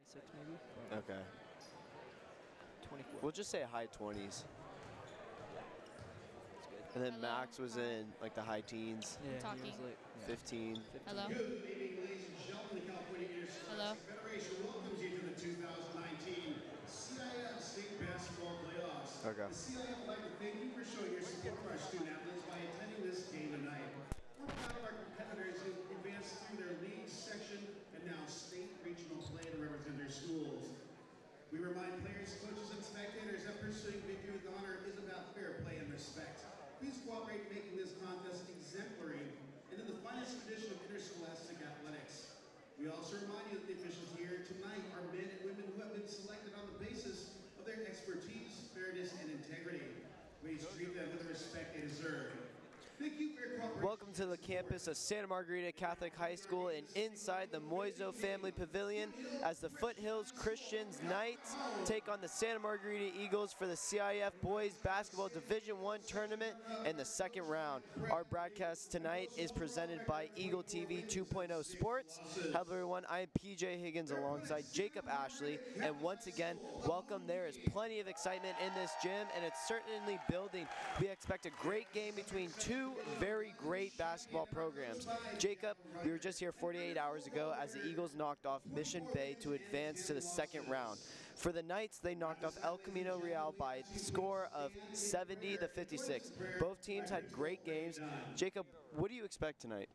26 maybe. Okay. 24. We'll just say high 20s. That's good. And then Hello. Max was in like the high teens, Yeah, he Talking. was like 15. Hello. Good evening, ladies and gentlemen. The California Hello. Interscholastic Federation welcomes you to the 2019 CIF State Basketball Playoffs. Okay. The CIF would like to thank you for showing your support for our student athletes by attending this game tonight. We're proud of our competitors who advanced through their league, section, and now state regional play to represent their schools. We remind players, coaches, and spectators that pursuing victory with honor is about fair play and respect. Please cooperate in making this contest exemplary and in the finest tradition of interscholastic athletics. We also remind you that the officials here tonight are men and women who have been selected on the basis of their expertise, fairness, and integrity. Please treat them with the respect they deserve. Thank you for your cooperation. Welcome to the campus of Santa Margarita Catholic High School and inside the Moiso Family Pavilion as the Foothills Christians Knights take on the Santa Margarita Eagles for the CIF Boys Basketball Division I Tournament in the second round. Our broadcast tonight is presented by Eagle TV 2.0 Sports. Hello everyone, I am PJ Higgins alongside Jacob Ashley, and once again, welcome. There is plenty of excitement in this gym and it's certainly building. We expect a great game between two very great basketball programs. Jacob, we were just here 48 hours ago as the Eagles knocked off Mission Bay to advance to the second round. For the Knights, they knocked off El Camino Real by a score of 70-56. Both teams had great games. Jacob, what do you expect tonight?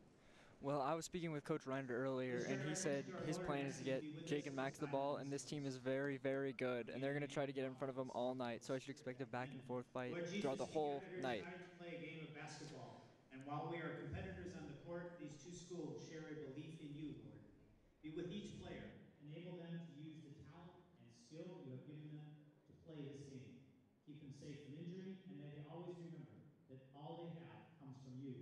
Well, I was speaking with Coach Reiner earlier, and he said his plan is to get Jake and Max the ball, and this team is very, very good, and they're going to try to get in front of them all night, so I should expect a back-and-forth fight throughout the whole night. Play a game of basketball, and while we are competitors on the court, these two schools share a belief in you, Lord. Be with each player, enable them to use the talent and skill you have given them to play this game. Keep them safe from injury, and may they always remember that all they have comes from you.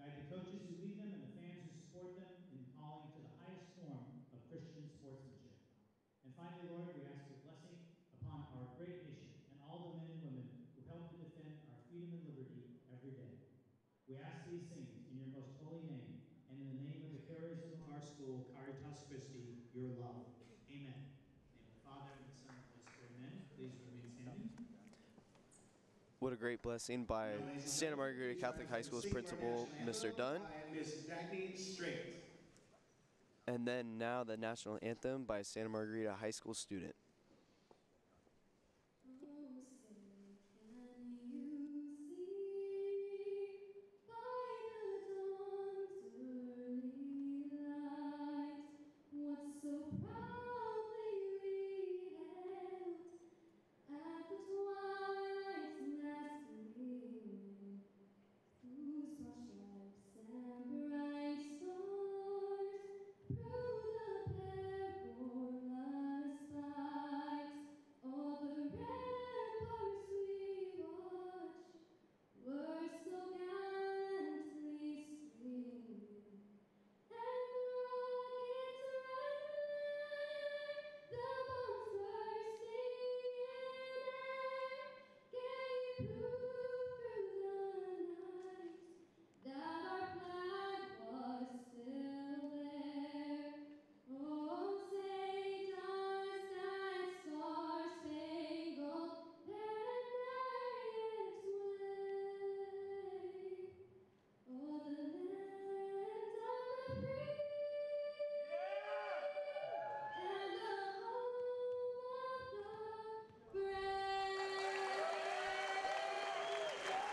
Guide the coaches who lead them and the fans who support them in calling to the highest form of Christian sportsmanship. And finally, Lord, we ask your blessing upon our great nation and all the men and women who help to defend our freedom and liberty every day. We ask these things in your most holy name and in the name of the carriers of our school, Caritas Christi, your love. Amen. In the name of the Father, and the Son, and the Holy Spirit. Amen. Please remain standing. What a great blessing by Santa Margarita Catholic High School's principal, Mr. Dunn. And then now the national anthem by a Santa Margarita High School student.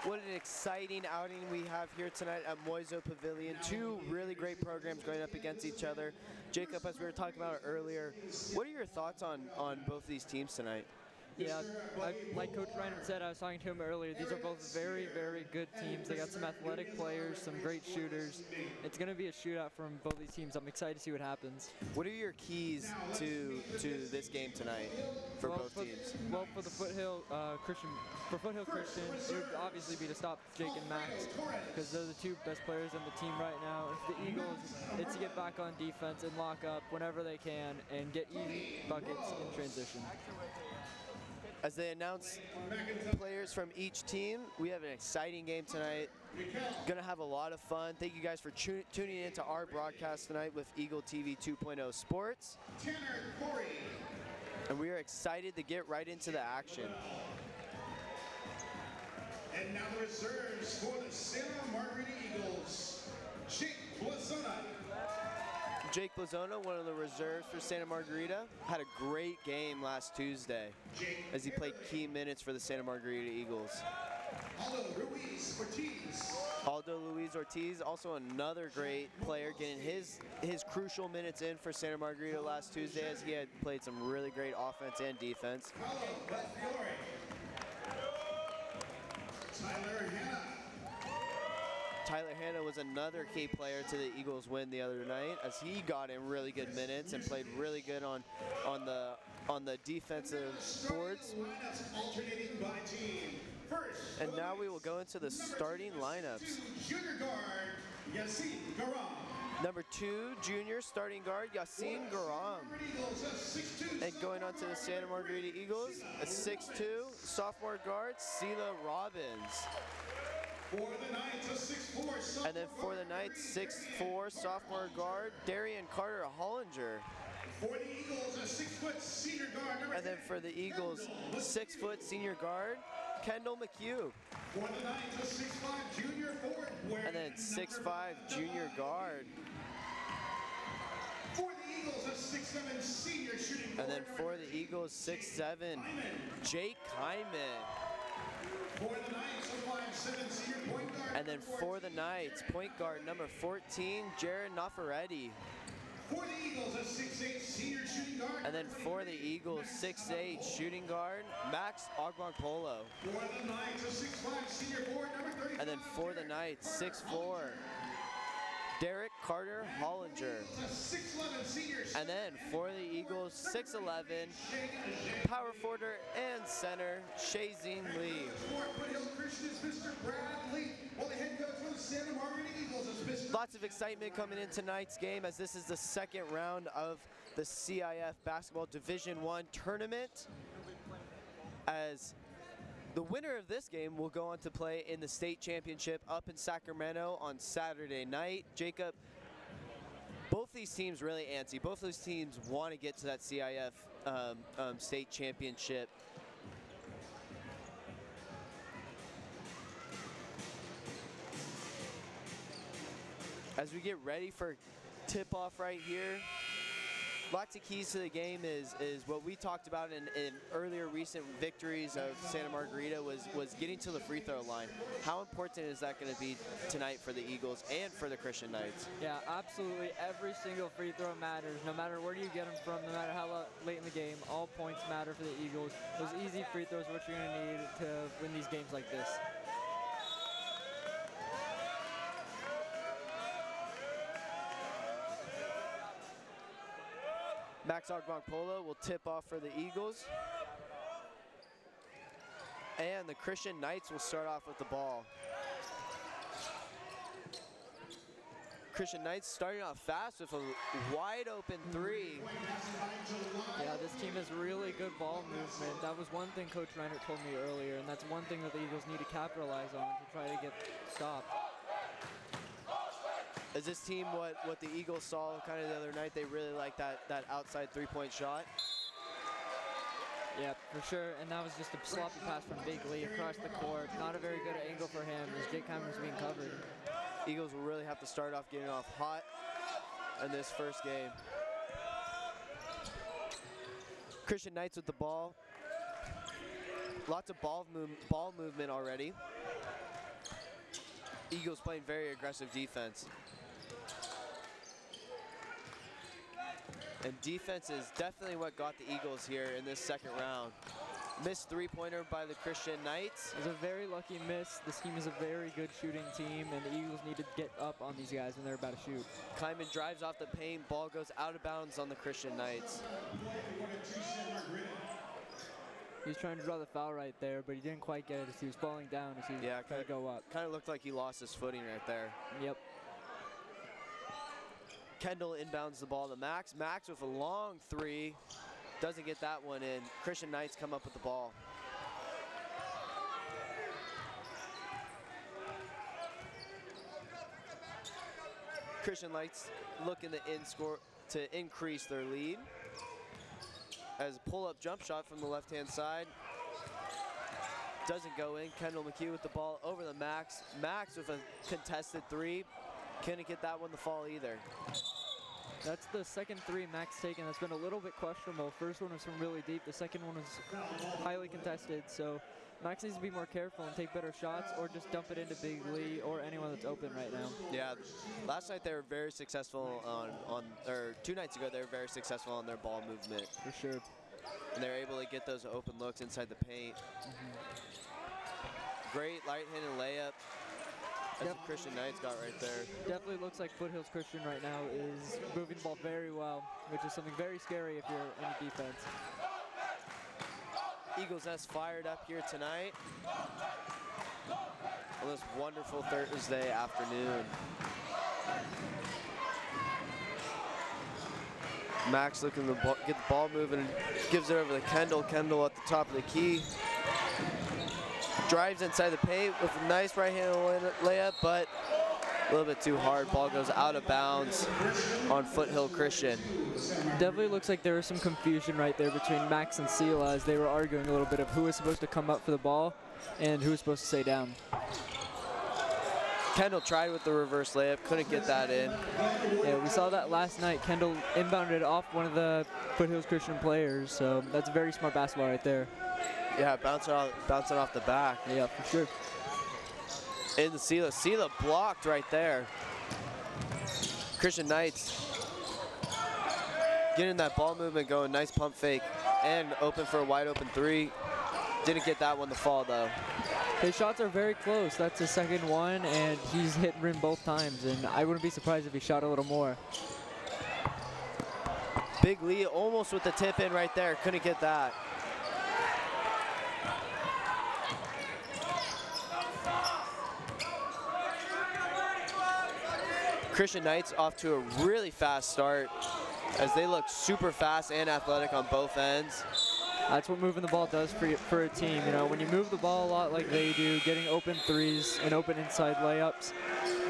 What an exciting outing we have here tonight at Moiso Pavilion. Two really great programs going up against each other. Jacob, as we were talking about it earlier, what are your thoughts on both these teams tonight? Yeah, like Coach Reiner said, I was talking to him earlier, these are both very, very good teams. They got some athletic players, some great shooters. It's going to be a shootout from both these teams. I'm excited to see what happens. What are your keys to this game tonight for both teams? Well, for the Foothill Christian, it would obviously be to stop Jake and Max because they're the two best players on the team right now. If the Eagles, it's to get back on defense and lock up whenever they can and get easy buckets in transition. As they announce players from each team, we have an exciting game tonight. Gonna have a lot of fun. Thank you guys for tuning into our broadcast tonight with Eagle TV 2.0 Sports. Tanner Corey. And we are excited to get right into the action. And now the reserves for the Santa Margarita Eagles, Jake Blazona. Jake Blazona, one of the reserves for Santa Margarita, had a great game last Tuesday as he played key minutes for the Santa Margarita Eagles. Aldo Luis Ortiz, also another great player, getting his crucial minutes in for Santa Margarita last Tuesday as he had played some really great offense and defense. Tyler Hanna was another key player to the Eagles' win the other night as he got in really good minutes and played really good on the defensive boards. And now we will go into the starting lineups. Number 2, junior starting guard, Yassine Garam. And going on to the Santa Margarita Eagles, a 6'2", sophomore guard, Sela Robbins. And then for the Knights, 6'4", sophomore guard, Darian Carter Hollinger. For the Eagles, a 6-foot senior guard. And then for the Eagles, 6-foot senior guard, Kendall McHugh. For the Knights, a 6'5" junior forward. And then 6'5" junior guard. For the Eagles, a 6'7" senior shooting forward. And then for the Eagles, 6'7", Jake Hyman. For the Knights, a 5'7" senior point guard. And then for the Knights, point guard number 14, Jared Nafaretti. For the Eagles, a 6'8" senior shooting guard. And then for the Eagles, 6'8" shooting guard, Max Agbankpolo. For the Knights, a 6'5" senior forward, number 35. And then for the Knights, 6'4", Derek Carter Hollinger. A 6'11" senior. And then for the Eagles, 6'11", power forwarder and center, Shazeen Lee. For Foothill Christian is Mr. Brad Lee. Well, the head coach for the Santa Margarita Eagles is Mr. Lots of excitement coming in tonight's game as this is the second round of the CIF Basketball Division I tournament. As the winner of this game will go on to play in the state championship up in Sacramento on Saturday night. Jacob, both these teams really antsy. Both those teams want to get to that CIF state championship. As we get ready for tip-off right here, lots of keys to the game is what we talked about in earlier recent victories of Santa Margarita was getting to the free throw line. How important is that going to be tonight for the Eagles and for the Christian Knights? Yeah, absolutely. Every single free throw matters. No matter where you get them from, no matter how late in the game, all points matter for the Eagles. Those easy free throws are what you're going to need to win these games like this. Max Agbankpolo will tip off for the Eagles. And the Christian Knights will start off with the ball. Christian Knights starting off fast with a wide open three. Yeah, this team has really good ball movement. That was one thing Coach Reinert told me earlier, and that's one thing that the Eagles need to capitalize on to try to get stopped. Is this team what the Eagles saw kind of the other night? They really like that outside three-point shot. Yeah, for sure. And that was just a sloppy pass from Big Lee across the court. Not a very good angle for him as Jake Hyman was being covered. Eagles will really have to start off getting off hot in this first game. Christian Knights with the ball. Lots of ball movement already. Eagles playing very aggressive defense. And defense is definitely what got the Eagles here in this second round. Missed three-pointer by the Christian Knights. It was a very lucky miss. This team is a very good shooting team, and the Eagles need to get up on these guys when they're about to shoot. Kyman drives off the paint. Ball goes out of bounds on the Christian Knights. He was trying to draw the foul right there, but he didn't quite get it as he was falling down as he was trying to go up. Kind of looked like he lost his footing right there. Yep. Kendall inbounds the ball to Max. Max with a long three. Doesn't get that one in. Christian Knights come up with the ball. Christian Knights looking to increase their lead. as a pull-up jump shot from the left-hand side. Doesn't go in. Kendall McHugh with the ball over the Max. Max with a contested three. Couldn't get that one to fall either. That's the second three Max taken. That's been a little bit questionable. First one was from really deep. The second one was highly contested. So Max needs to be more careful and take better shots, or just dump it into Big Lee or anyone that's open right now. Yeah, last night they were very successful or 2 nights ago they were very successful on their ball movement. For sure. And they're able to get those open looks inside the paint. Great light-handed layup. That's what Christian Knights got right there. Definitely looks like Foothills Christian right now is moving the ball very well, which is something very scary if you're in defense. Eagles Nest fired up here tonight on this wonderful Thursday afternoon. Max looking to get the ball moving, gives it over to Kendall. Kendall at the top of the key. Drives inside the paint with a nice right-handed layup, but a little bit too hard. Ball goes out of bounds on Foothill Christian. Definitely looks like there was some confusion right there between Max and Sela as they were arguing a little bit of who was supposed to come up for the ball and who was supposed to stay down. Kendall tried with the reverse layup, couldn't get that in. Yeah, we saw that last night. Kendall inbounded off one of the Foothills Christian players, so that's very smart basketball right there. Yeah, bouncing off the back. Yeah, for sure. In the Sela. Sela blocked right there. Christian Knights getting that ball movement going. Nice pump fake and open for a wide open three. Didn't get that one to fall though. His shots are very close. That's his second one, and he's hit rim both times, and I wouldn't be surprised if he shot a little more. Big Lee almost with the tip in right there. Couldn't get that. Christian Knights off to a really fast start as they look super fast and athletic on both ends. That's what moving the ball does for a team. You know, when you move the ball a lot like they do, getting open threes and open inside layups,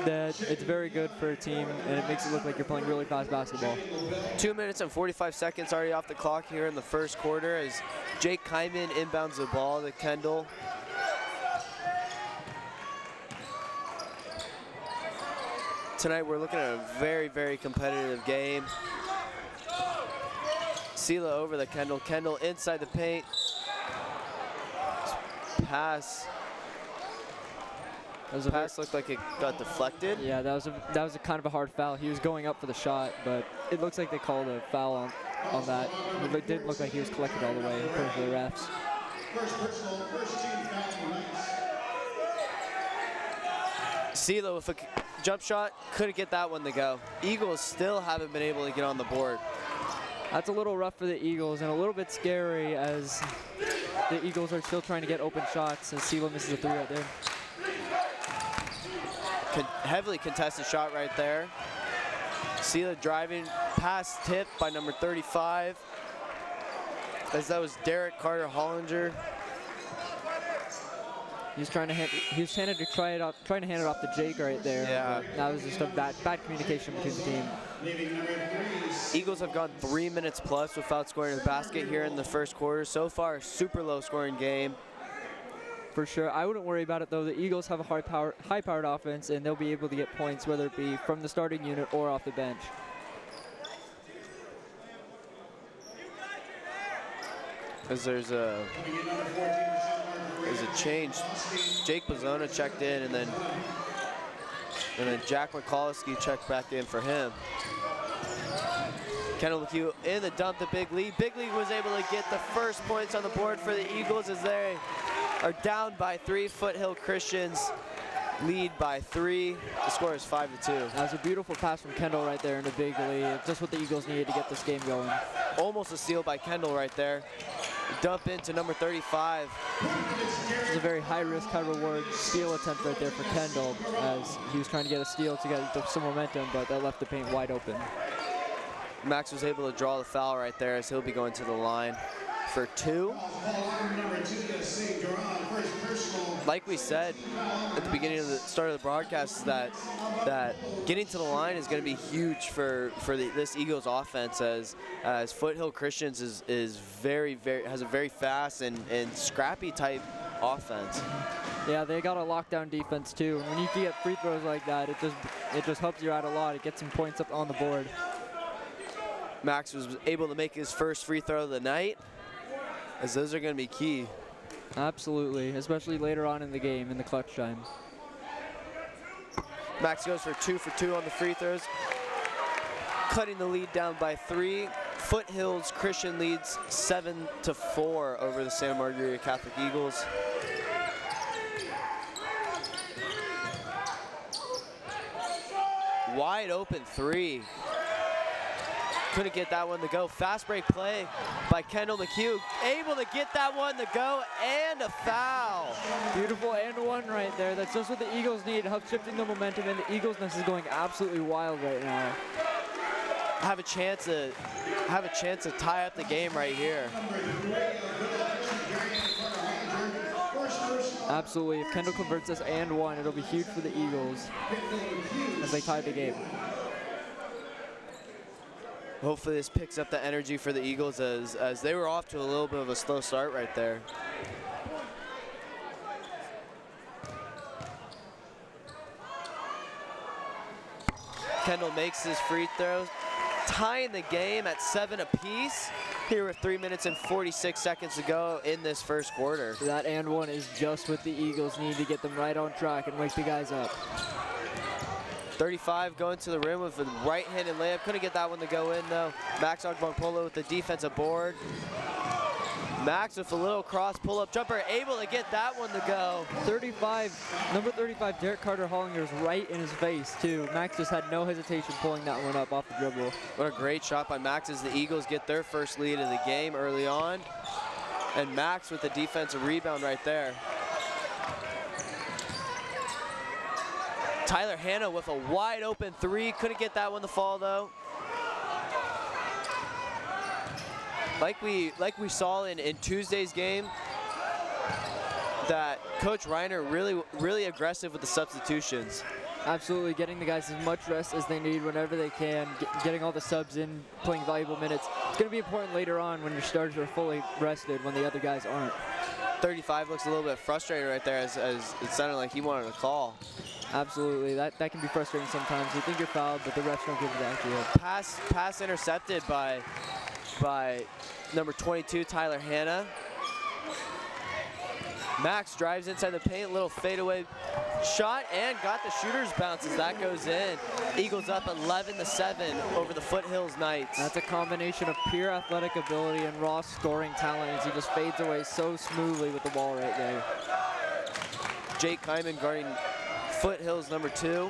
that it's very good for a team, and it makes it look like you're playing really fast basketball. 2 minutes and 45 seconds already off the clock here in the first quarter as Jake Kyman inbounds the ball to Kendall. Tonight we're looking at a very, very competitive game. Sela over the Kendall. Kendall inside the paint. Pass. Pass looked like it got deflected. Yeah, that was a kind of a hard foul. He was going up for the shot, but it looks like they called a foul on that. It didn't look like he was collected all the way according to the refs. Sela with a jump shot, couldn't get that one to go. Eagles still haven't been able to get on the board. That's a little rough for the Eagles and a little bit scary as the Eagles are still trying to get open shots as Sela misses a three right there. Heavily contested shot right there. Sela driving, pass tipped by number 35. As that was Derek Carter Hollinger. He was trying to hand it off to Jake right there. Yeah. That was just a bad communication between the team. Eagles have gone 3 minutes plus without scoring a basket here in the first quarter. So far, a super low scoring game. For sure. I wouldn't worry about it though. The Eagles have a high-powered offense, and they'll be able to get points whether it be from the starting unit or off the bench. As there's a change. Jake Bozzona checked in, and then Jack McCollowski checked back in for him. Kendall McHugh in the dump to Big Lee. Big Lee was able to get the first points on the board for the Eagles as they are down by 3. Foothill Christians lead by 3. The score is 5-2. That was a beautiful pass from Kendall right there into Big Lee. Just what the Eagles needed to get this game going. Almost a steal by Kendall right there. Dump into number 35. It was a very high-risk, high-reward steal attempt right there for Kendall as he was trying to get a steal to get some momentum, but that left the paint wide open. Max was able to draw the foul right there, as he'll be going to the line for 2. Like we said at the beginning of the start of the broadcast, that getting to the line is going to be huge for this Eagles offense, as Foothill Christians is has a very fast and scrappy type offense. Yeah, they got a lockdown defense too. And when you can get free throws like that, it just helps you out a lot. It gets some points up on the board. Max was able to make his first free throw of the night, as those are going to be key. Absolutely, especially later on in the game in the clutch time. Max goes for 2 for 2 on the free throws, cutting the lead down by 3. Foothills Christian leads 7-4 over the Santa Margarita Catholic Eagles. Wide open 3. Couldn't get that one to go. Fast break play by Kendall McHugh. Able to get that one to go, and a foul. Beautiful and one right there. That's just what the Eagles need. Help shifting the momentum, and the Eagles nest is going absolutely wild right now. Have a chance to tie up the game right here. Absolutely. If Kendall converts this and one, it'll be huge for the Eagles as they tie the game. Hopefully this picks up the energy for the Eagles, as they were off to a little bit of a slow start right there. Kendall makes his free throws, tying the game at 7 apiece. Here with 3 minutes and 46 seconds to go in this first quarter. That and one is just what the Eagles need to get them right on track and wake the guys up. 35 going to the rim with a right-handed layup. Couldn't get that one to go in though. Max Ogbonpolo with the defensive board. Max with a little cross pull-up jumper, able to get that one to go. Number 35, Derek Carter Hollinger is right in his face too. Max just had no hesitation pulling that one up off the dribble. What a great shot by Max as the Eagles get their first lead of the game early on. And Max with the defensive rebound right there. Tyler Hanna with a wide open 3. Couldn't get that one to fall though. Like we saw in Tuesday's game, that Coach Reiner really aggressive with the substitutions. Absolutely, getting the guys as much rest as they need whenever they can, getting all the subs in, playing valuable minutes. It's going to be important later on when your starters are fully rested when the other guys aren't. 35 looks a little bit frustrated right there, as it sounded like he wanted a call. Absolutely, that can be frustrating sometimes. You think you're fouled, but the refs don't give it back to you. Pass intercepted by number 22, Tyler Hanna. Max drives inside the paint, little fadeaway shot, and got the shooter's bounce as that goes in. Eagles up 11-7 over the Foothills Knights. That's a combination of pure athletic ability and raw scoring talent as he just fades away so smoothly with the ball right there. Jake Kyman guarding Foothills number 2.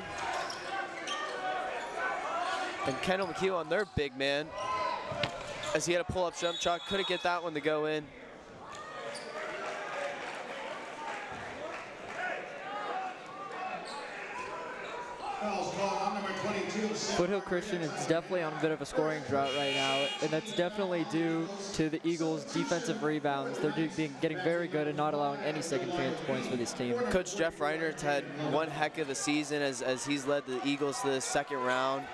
And Kendall McHugh on their big man, as he had a pull-up jump shot, couldn't get that one to go in. Foothill Christian is definitely on a bit of a scoring drought right now, and that's definitely due to the Eagles' defensive rebounds. They're getting very good at not allowing any second chance points for this team. Coach Jeff Reinert's had one heck of a season as he's led the Eagles to the second round.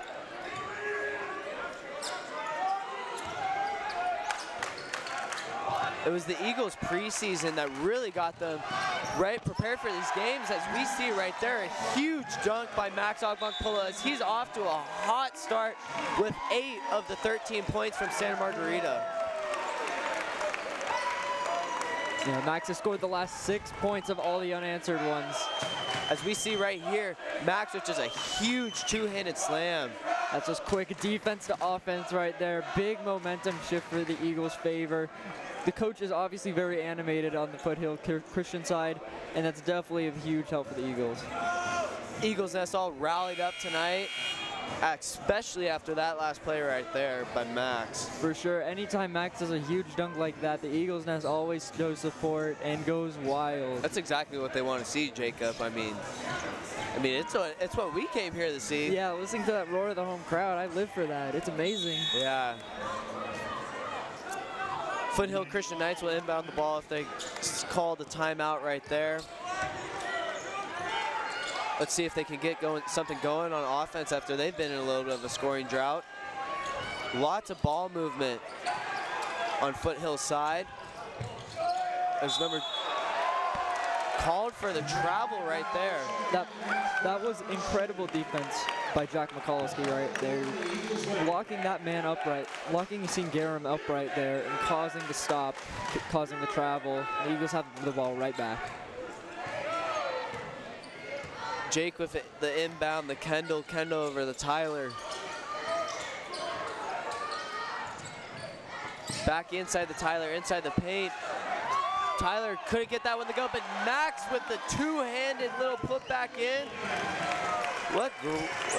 It was the Eagles preseason that really got them prepared for these games, as we see right there, a huge dunk by Max Ogbonpolo as he's off to a hot start with 8 of the 13 points from Santa Margarita. Yeah, Max has scored the last 6 points of all the unanswered ones. As we see right here, Max with just a huge two-handed slam. That's just quick defense to offense right there. Big momentum shift for the Eagles' favor. The coach is obviously very animated on the Foothill Christian side, and that's definitely a huge help for the Eagles. Eagles Nest all rallied up tonight, especially after that last play right there by Max. For sure, anytime Max does a huge dunk like that, the Eagles Nest always shows support and goes wild. That's exactly what they want to see, Jacob. I mean, I mean, it's what we came here to see. Yeah, listening to that roar of the home crowd, I live for that. It's amazing. Yeah. Foothill Christian Knights will inbound the ball if they call the timeout right there. Let's see if they can get something going on offense after they've been in a little bit of a scoring drought. Lots of ball movement on Foothill's side. There's number called for the travel right there. That was incredible defense by Jack McCollowski right there. Locking that man upright, locking Yassine Garam upright there and causing the stop, causing the travel. The Eagles have the ball right back. Jake with the inbound, the Kendall over the Tyler. Back inside the Tyler, inside the paint. Tyler couldn't get that one to go, but Max with the two-handed little put back in. What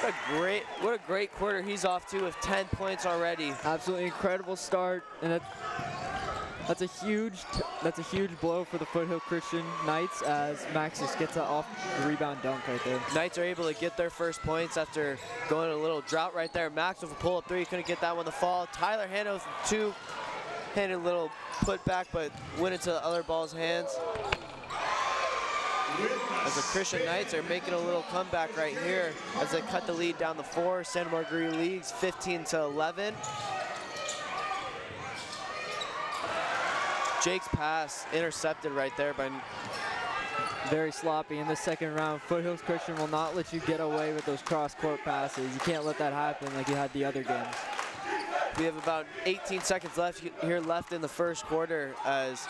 a great quarter he's off to with 10 points already. Absolutely incredible start, and that's a huge blow for the Foothill Christian Knights as Max just gets that off the rebound dunk right there. Knights are able to get their first points after going a little drought right there. Max with a pull-up three, couldn't get that one to fall. Tyler Hanna with two-handed little put back, but went into the other ball's hands. As the Christian Knights are making a little comeback right here as they cut the lead down to 4. Santa Margarita leads 15-11. Jake's pass intercepted right there by... Very sloppy in the second round. Foothills Christian will not let you get away with those cross-court passes. You can't let that happen like you had the other games. We have about 18 seconds left in the first quarter as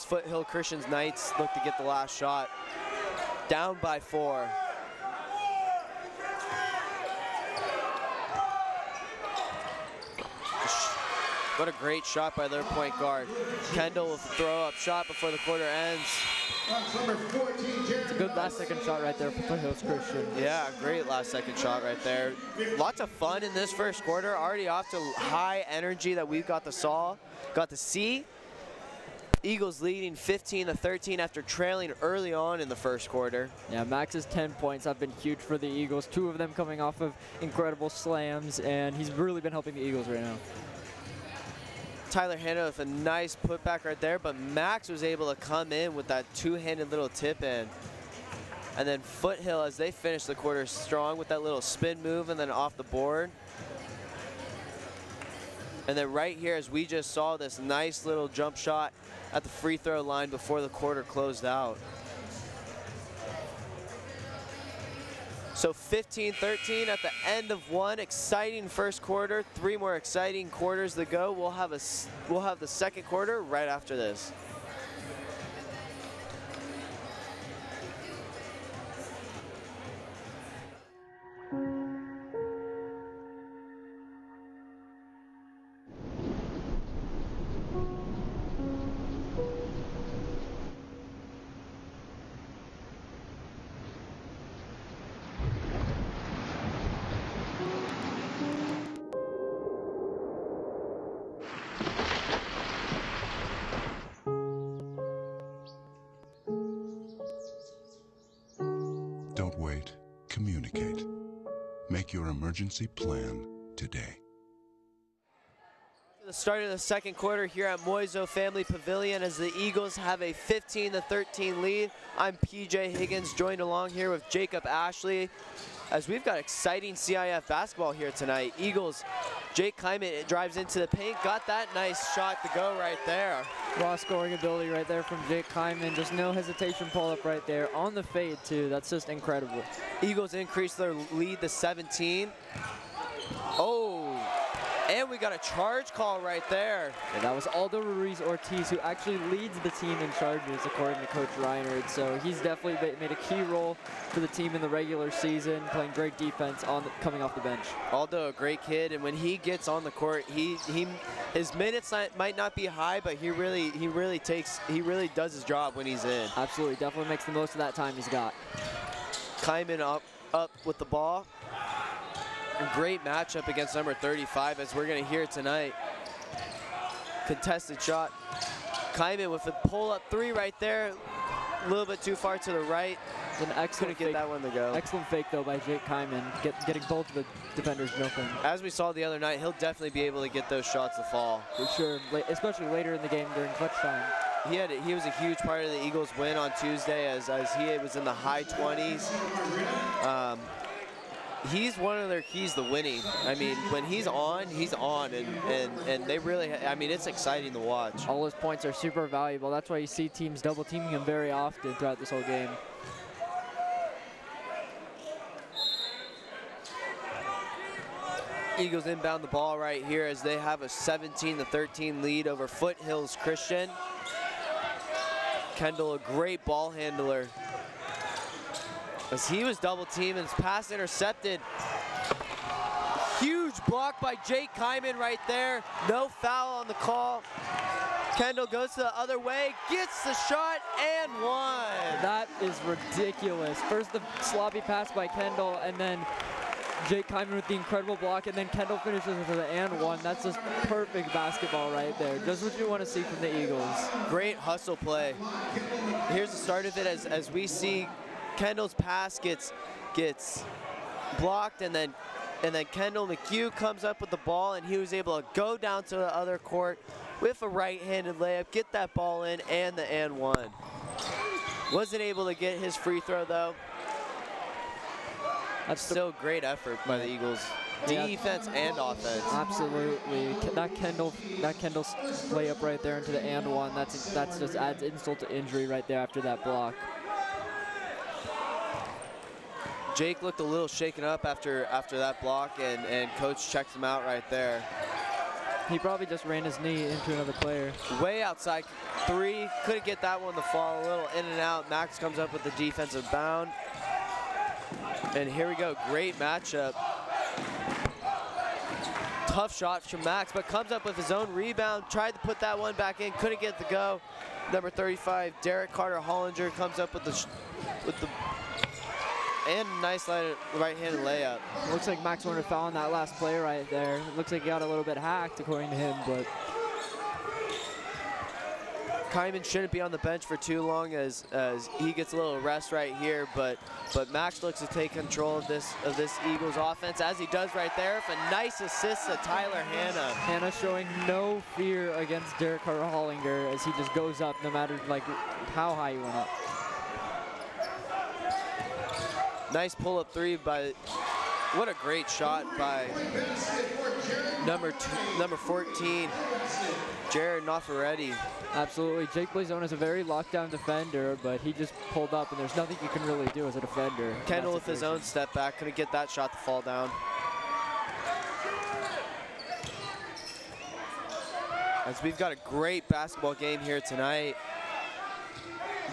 Foothill Christian's Knights look to get the last shot. Down by 4. What a great shot by their point guard. Kendall with a throw-up shot before the quarter ends. It's a good last second shot right there for Foothills Christian. Yeah, great last second shot right there. Lots of fun in this first quarter. Already off to high energy that we've got to see. Eagles leading 15-13 after trailing early on in the first quarter. Yeah, Max's 10 points have been huge for the Eagles. 2 of them coming off of incredible slams, and he's really been helping the Eagles right now. Tyler Hanna with a nice putback right there, but Max was able to come in with that two-handed little tip in. And then Foothill, as they finish the quarter strong with that little spin move and then off the board. And then right here, as we just saw, this nice little jump shot at the free throw line before the quarter closed out. So 15-13 at the end of one exciting first quarter. 3 more exciting quarters to go. We'll have the second quarter right after this. Communicate. Make your emergency plan today. The start of the second quarter here at Moiseau Family Pavilion as the Eagles have a 15-13 lead. I'm PJ Higgins, joined along here with Jacob Ashley as we've got exciting CIF basketball here tonight. Eagles, Jake Kleiman drives into the paint, got that nice shot to go right there. Raw scoring ability right there from Jake Kleiman. Just no hesitation pull up right there on the fade too. That's just incredible. Eagles increase their lead to 17. Oh, and we got a charge call right there. Yeah, that was Aldo Ruiz-Ortiz, who actually leads the team in charges, according to Coach Reinhardt. So he's definitely made a key role for the team in the regular season, playing great defense coming off the bench. Aldo, a great kid, and when he gets on the court, his minutes might not be high, but he really does his job when he's in. Absolutely, definitely makes the most of that time he's got. Kleiman up with the ball. A great matchup against number 35, as we're going to hear tonight. Contested shot. Kleiman with a pull-up 3 right there. A little bit too far to the right. It's an excellent Couldn't get that one to go. Excellent fake though by Jake Kyman, getting both of the defenders jumping. As we saw the other night, he'll definitely be able to get those shots to fall. For sure, especially later in the game during clutch time. He was a huge part of the Eagles' win on Tuesday as he was in the high 20s. He's one of their keys to winning. I mean, when he's on, and they really, I mean, it's exciting to watch. All his points are super valuable. That's why you see teams double teaming him very often throughout this whole game. Eagles inbound the ball right here as they have a 17-13 lead over Foothills Christian. Kendall, a great ball handler. As he was double teamed and his pass intercepted. Huge block by Jake Kyman right there. No foul on the call. Kendall goes to the other way, gets the shot, and one. That is ridiculous. First the sloppy pass by Kendall, and then Jake Kyman with the incredible block, and then Kendall finishes with an and one. That's just perfect basketball right there. Just what you want to see from the Eagles. Great hustle play. Here's the start of it as we see Kendall's pass gets blocked, and then Kendall McHugh comes up with the ball, and he was able to go down to the other court with a right-handed layup, get that ball in, and the and one. Wasn't able to get his free throw though. That's still great effort by the Eagles, defense and offense. Absolutely, that Kendall layup right there into the and one. That's just adds insult to injury right there after that block. Jake looked a little shaken up after that block, and coach checks him out right there. He probably just ran his knee into another player. Way outside three, couldn't get that one to fall. A little in and out. Max comes up with the defensive bound. And here we go, great matchup. Tough shot from Max, but comes up with his own rebound. Tried to put that one back in, couldn't get it to go. Number 35, Derek Carter Hollinger comes up with the and nice right-handed layup. Looks like Max wanted to foul on that last play right there. It looks like he got a little bit hacked according to him, but Kyman shouldn't be on the bench for too long as he gets a little rest right here, but Max looks to take control of this Eagles offense, as he does right there with a nice assist to Tyler Hanna. Hanna showing no fear against Derek Carter Hollinger as he just goes up no matter like how high he went up. Nice pull-up three by, what a great shot by number 14, Jared Nafaretti. Absolutely, Jake Blazone is a very lockdown defender, but he just pulled up and there's nothing you can really do as a defender. Kendall with his own step back, couldn't get that shot to fall down. As we've got a great basketball game here tonight.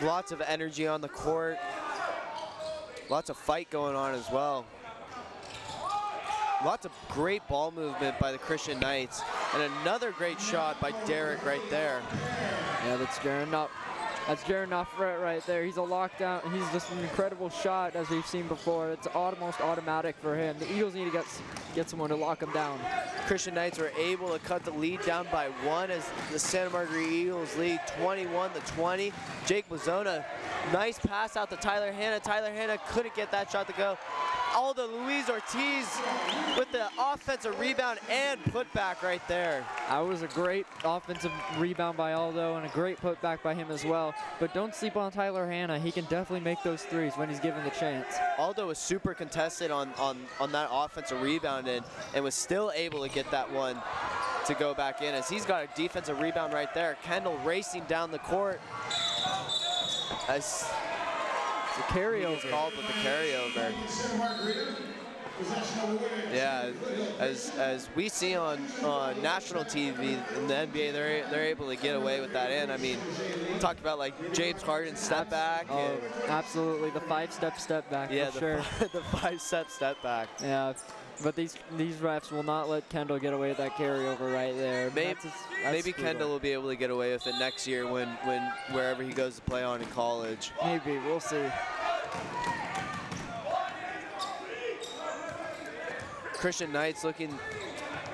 Lots of energy on the court. Lots of fight going on as well. Lots of great ball movement by the Christian Knights. And another great shot by Derek right there. Yeah, that's Jaron Nafaret right there. He's a lockdown. He's just an incredible shot, as we've seen before. It's almost automatic for him. The Eagles need to get someone to lock him down. Christian Knights were able to cut the lead down by one as the Santa Margarita Eagles lead 21-20. Jake Blazone, nice pass out to Tyler Hanna. Tyler Hanna couldn't get that shot to go. Aldo Luis Ortiz with the offensive rebound and putback right there. That was a great offensive rebound by Aldo and a great putback by him as well. But don't sleep on Tyler Hanna. He can definitely make those threes when he's given the chance. Aldo was super contested on that offensive rebound and was still able to get that one to go back in as he's got a defensive rebound right there. Kendall racing down the court. As the carryover. Called with the carryover. Yeah, as we see on national TV in the NBA, they're able to get away with that. And I mean, talked about like James Harden's step back. Oh, absolutely, the five-step step back. Yeah, for sure. The five-step step back. Yeah. But these refs will not let Kendall get away with that carryover right there. Maybe Kendall will be able to get away with it next year when wherever he goes to play on in college. Maybe, we'll see. Christian Knights looking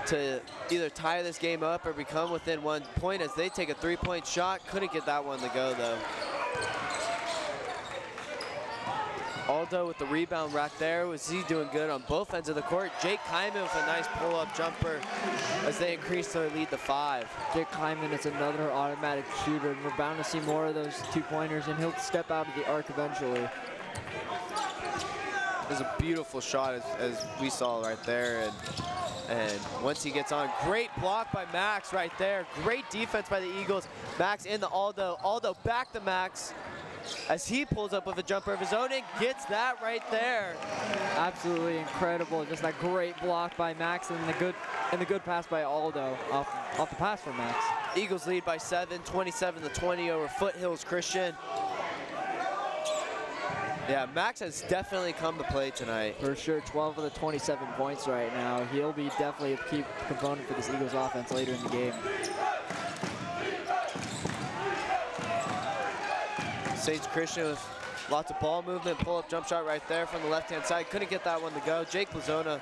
to either tie this game up or become within 1 point as they take a three-point shot. Couldn't get that one to go though. Aldo with the rebound right there. Was he doing good on both ends of the court? Jake Kyman with a nice pull-up jumper as they increase their lead to 5. Jake Kyman is another automatic shooter, and we're bound to see more of those two-pointers, and he'll step out of the arc eventually. It was a beautiful shot as we saw right there. And once he gets on, great block by Max right there. Great defense by the Eagles. Max in the Aldo. Aldo back to Max as he pulls up with a jumper of his own and gets that right there. Absolutely incredible. Just that great block by Max and the good pass by Aldo off the pass from Max. Eagles lead by 7, 27-20 over Foothills Christian. Yeah, Max has definitely come to play tonight. For sure, 12 of the 27 points right now. He'll be definitely a key component for this Eagles offense later in the game. Sage Christian with lots of ball movement, pull-up jump shot right there from the left-hand side. Couldn't get that one to go. Jake Blazona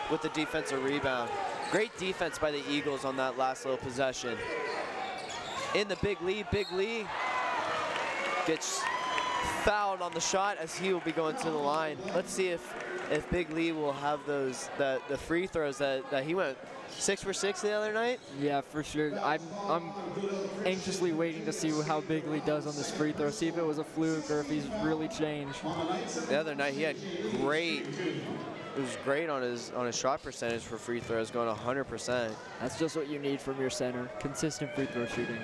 with the defensive rebound. Great defense by the Eagles on that last little possession. In the Big Lee gets fouled on the shot as he will be going to the line. Let's see if Big Lee will have those the free throws that he went 6 for 6 the other night. Yeah, for sure. I'm anxiously waiting to see how Big Lee does on this free throw. See if it was a fluke or if he's really changed. The other night he had great. It was great on his shot percentage for free throws, going 100%. That's just what you need from your center: consistent free throw shooting.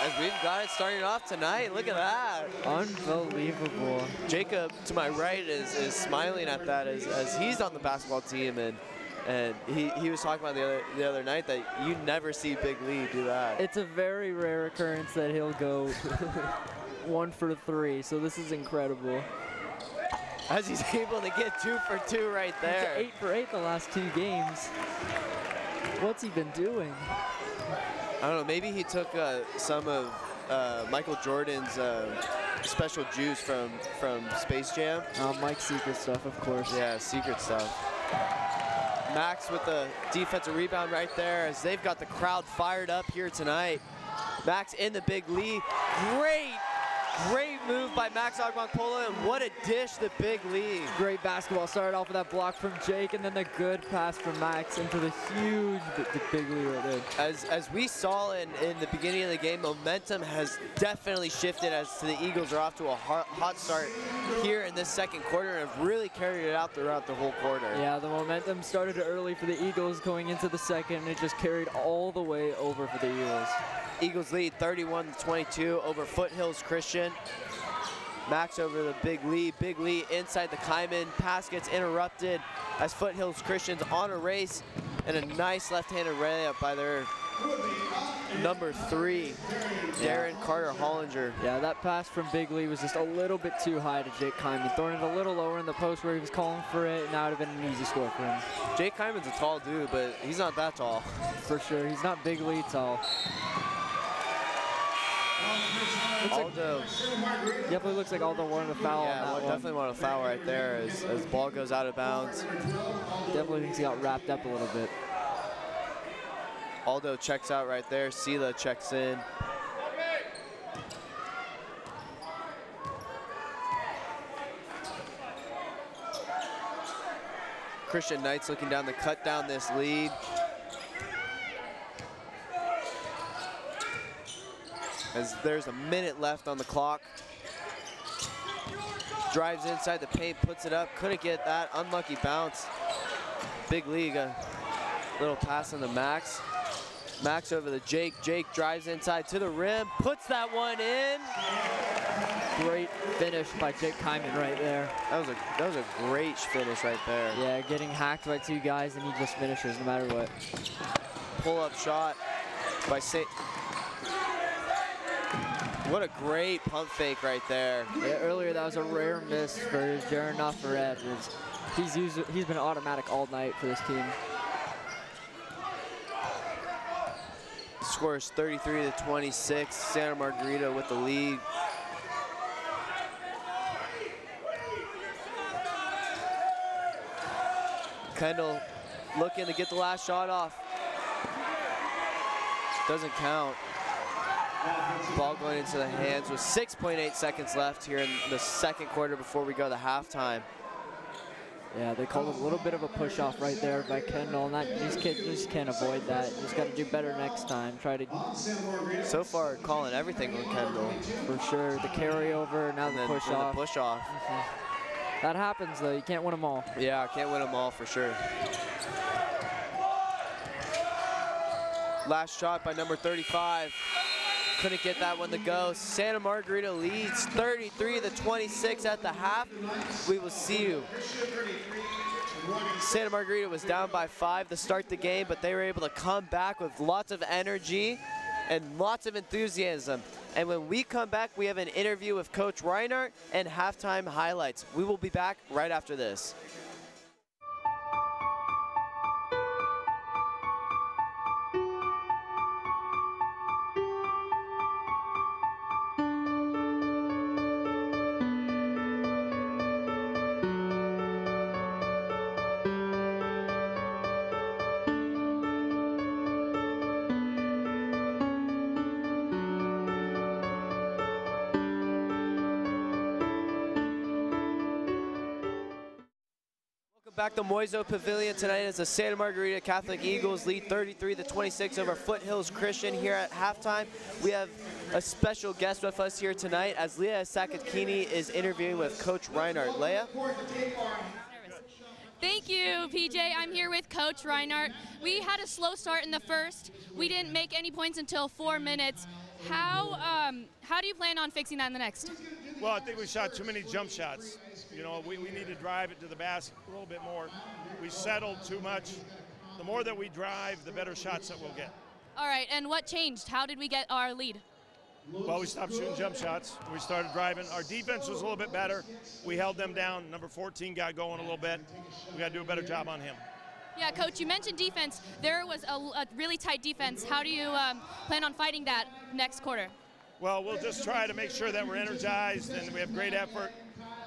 As we've got it starting off tonight, look at that. Unbelievable. Jacob to my right is smiling at that as he's on the basketball team, and he was talking about the other night that you never see Big Lee do that. It's a very rare occurrence that he'll go 1 for 3, so this is incredible. As he's able to get 2 for 2 right there. He's 8 for 8 the last 2 games. What's he been doing? I don't know, maybe he took some of Michael Jordan's special juice from Space Jam. Mike's secret stuff, of course. Yeah, secret stuff. Max with the defensive rebound right there as they've got the crowd fired up here tonight. Max in the Big Lee. Great move by Max Agbankpola, and what a dish the Big Lee. Great basketball. Started off with that block from Jake, and then the good pass from Max into the huge Big Lee right there. As we saw in the beginning of the game, momentum has definitely shifted as the Eagles are off to a hot start here in this second quarter and have really carried it out throughout the whole quarter. Yeah, the momentum started early for the Eagles going into the second, and it just carried all the way over for the Eagles. Eagles lead 31-22 over Foothills Christian. Max over the Big Lee. Big Lee inside the Kyman. Pass gets interrupted as Foothills Christian's on a race, and a nice left-handed layup by their number 3, Darren Carter Hollinger. Yeah, that pass from Big Lee was just a little bit too high to Jake Kyman. Throwing it a little lower in the post where he was calling for it, and that would have been an easy score for him. Jake Kyman's a tall dude, but he's not that tall. For sure, he's not Big Lee tall. Aldo. Definitely looks like Aldo wanted a foul on that one. Definitely want a foul right there as ball goes out of bounds. Definitely thinks he got wrapped up a little bit. Aldo checks out right there. Sela checks in. Christian Knights looking down to cut down this lead. As there's a minute left on the clock. Drives inside the paint, puts it up, couldn't get that, unlucky bounce. Big League, a little pass on the Max. Max over the Jake. Jake drives inside to the rim, puts that one in. Great finish by Jake Kyman right there. That was a great finish right there. Yeah, getting hacked by 2 guys and he just finishes no matter what. Pull-up shot by What a great pump fake right there. Yeah, earlier that was a rare miss for Jaron Nafaret. He's been automatic all night for this team. Scores 33-26. Santa Margarita with the lead. Kendall looking to get the last shot off. Doesn't count. Ball going into the hands with 6.8 seconds left here in the second quarter before we go to halftime. Yeah, they called a little bit of a push-off right there by Kendall, and these kids just can't avoid that. Just got to do better next time. Try to. So far, calling everything on Kendall. For sure, the carryover, now the push-off. That happens, though. You can't win them all. Yeah, can't win them all for sure. Last shot by number 35. Couldn't get that one to go. Santa Margarita leads 33-26 at the half. We will see you. Santa Margarita was down by 5 to start the game, but they were able to come back with lots of energy and lots of enthusiasm. And when we come back, we have an interview with Coach Reinhardt and halftime highlights. We will be back right after this. Back to Moiso Pavilion tonight as the Santa Margarita Catholic Eagles lead 33-26 over Foothills Christian here at halftime. We have a special guest with us here tonight as Leah Sakakini is interviewing with Coach Reinhardt. Leah? Thank you, PJ. I'm here with Coach Reinhardt. We had a slow start in the first. We didn't make any points until 4 minutes. How do you plan on fixing that in the next? Well, I think we shot too many jump shots. You know, we need to drive it to the basket a little bit more. We settled too much. The more that we drive, the better shots that we'll get. All right, and what changed? How did we get our lead? Well, we stopped shooting jump shots. We started driving. Our defense was a little bit better. We held them down. Number 14 got going a little bit. We got to do a better job on him. Yeah, Coach, you mentioned defense. There was a really tight defense. How do you plan on fighting that next quarter? Well, we'll just try to make sure that we're energized and we have great effort.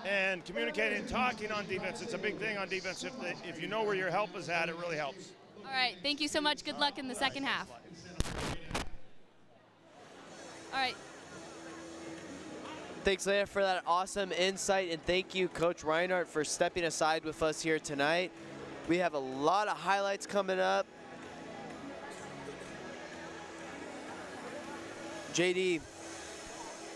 And communicating and talking on defense, it's a big thing on defense. If you know where your help is at, it really helps. All right, thank you so much. Good luck in the second half. All right. Thanks, Leah, for that awesome insight, and thank you, Coach Reinhardt, for stepping aside with us here tonight. We have a lot of highlights coming up. JD,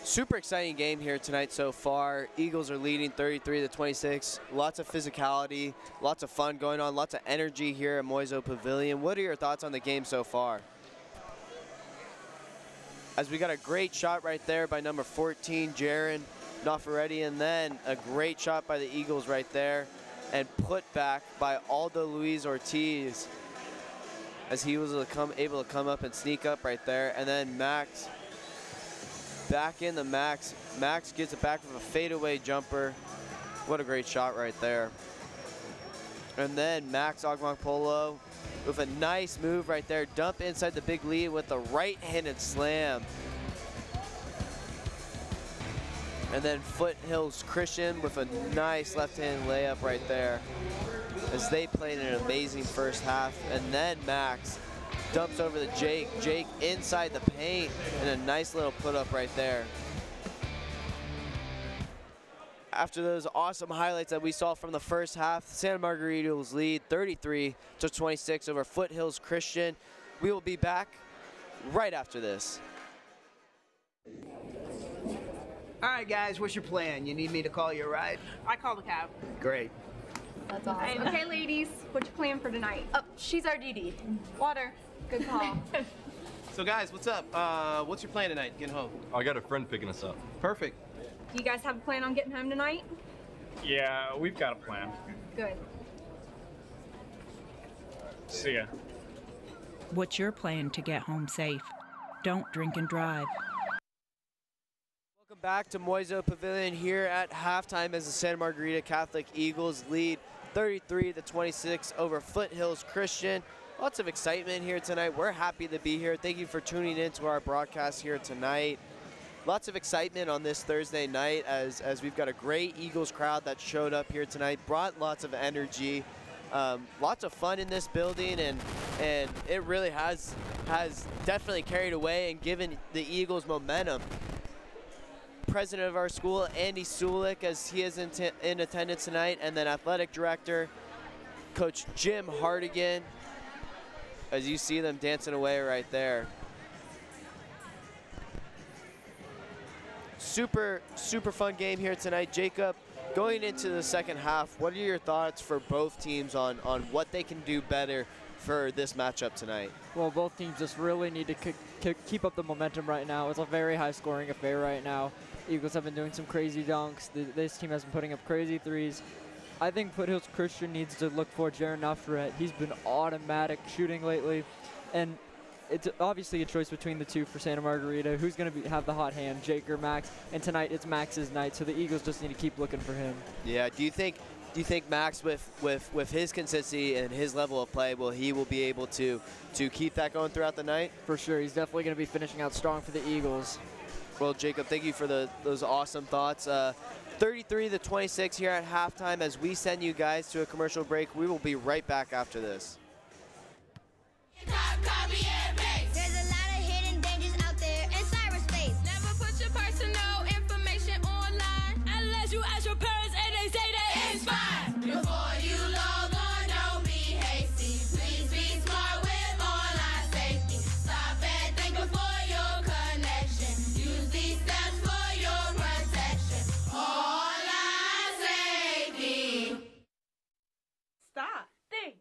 super exciting game here tonight so far. Eagles are leading 33-26. Lots of physicality, lots of fun going on, lots of energy here at Moiso Pavilion. What are your thoughts on the game so far? As we got a great shot right there by number 14, Jaron Nafaretti, and then a great shot by the Eagles right there, and put back by Aldo Luis Ortiz as he was able to come up and sneak up right there. And then Max, back in the Max. Max gets it back with a fadeaway jumper. What a great shot right there. And then Max Agmangpolo with a nice move right there. Dump inside the big lead with the right-handed slam. And then Foothills Christian with a nice left-handed layup right there as they played an amazing first half. And then Max dumps over to Jake. Jake inside the paint and a nice little put-up right there. After those awesome highlights that we saw from the first half, Santa Margarita Eagles lead 33-26 over Foothills Christian. We will be back right after this. All right, guys, what's your plan? You need me to call you a ride? I called the cab. Great. That's awesome. Okay, ladies, what's your plan for tonight? Oh, she's our DD. Water. Good call. So, guys, what's up? What's your plan tonight getting home? I got a friend picking us up. Perfect. Do you guys have a plan on getting home tonight? Yeah, we've got a plan. Good. See ya. What's your plan to get home safe? Don't drink and drive. Welcome back to Moiso Pavilion here at halftime as the Santa Margarita Catholic Eagles lead 33-26 over Foothills Christian. Lots of excitement here tonight. We're happy to be here. Thank you for tuning in to our broadcast here tonight. Lots of excitement on this Thursday night as we've got a great Eagles crowd that showed up here tonight, brought lots of energy, lots of fun in this building, and and it really has definitely carried away and given the Eagles momentum. President of our school, Andy Sulik, as he is in attendance tonight, and then athletic director, Coach Jim Hardigan, as you see them dancing away right there. Super fun game here tonight. Jacob, going into the second half, what are your thoughts for both teams on what they can do better for this matchup tonight? Well, both teams just really need to keep up the momentum right now. It's a very high-scoring affair right now. Eagles have been doing some crazy dunks. This team has been putting up crazy threes. I think Foothills Christian needs to look for Jaron Nuffret. He's been automatic shooting lately, and it's obviously a choice between the two for Santa Margarita. Who's going to have the hot hand, Jake or Max? And tonight it's Max's night, so the Eagles just need to keep looking for him. Yeah. Do you think Max, with his consistency and his level of play, will be able to keep that going throughout the night? For sure. He's definitely going to be finishing out strong for the Eagles. Well, Jacob, thank you for those awesome thoughts. 33-26 here at halftime as we send you guys to a commercial break. We will be right back after this. There's a lot of hidden dangers out there in cyberspace. Never put your personal information online unless you ask your parents and they say that it's fine. Before you log on, don't be hasty. Please be smart with online safety. Stop and think before your connection. Use these steps for your protection. Online safety. Stop. Think.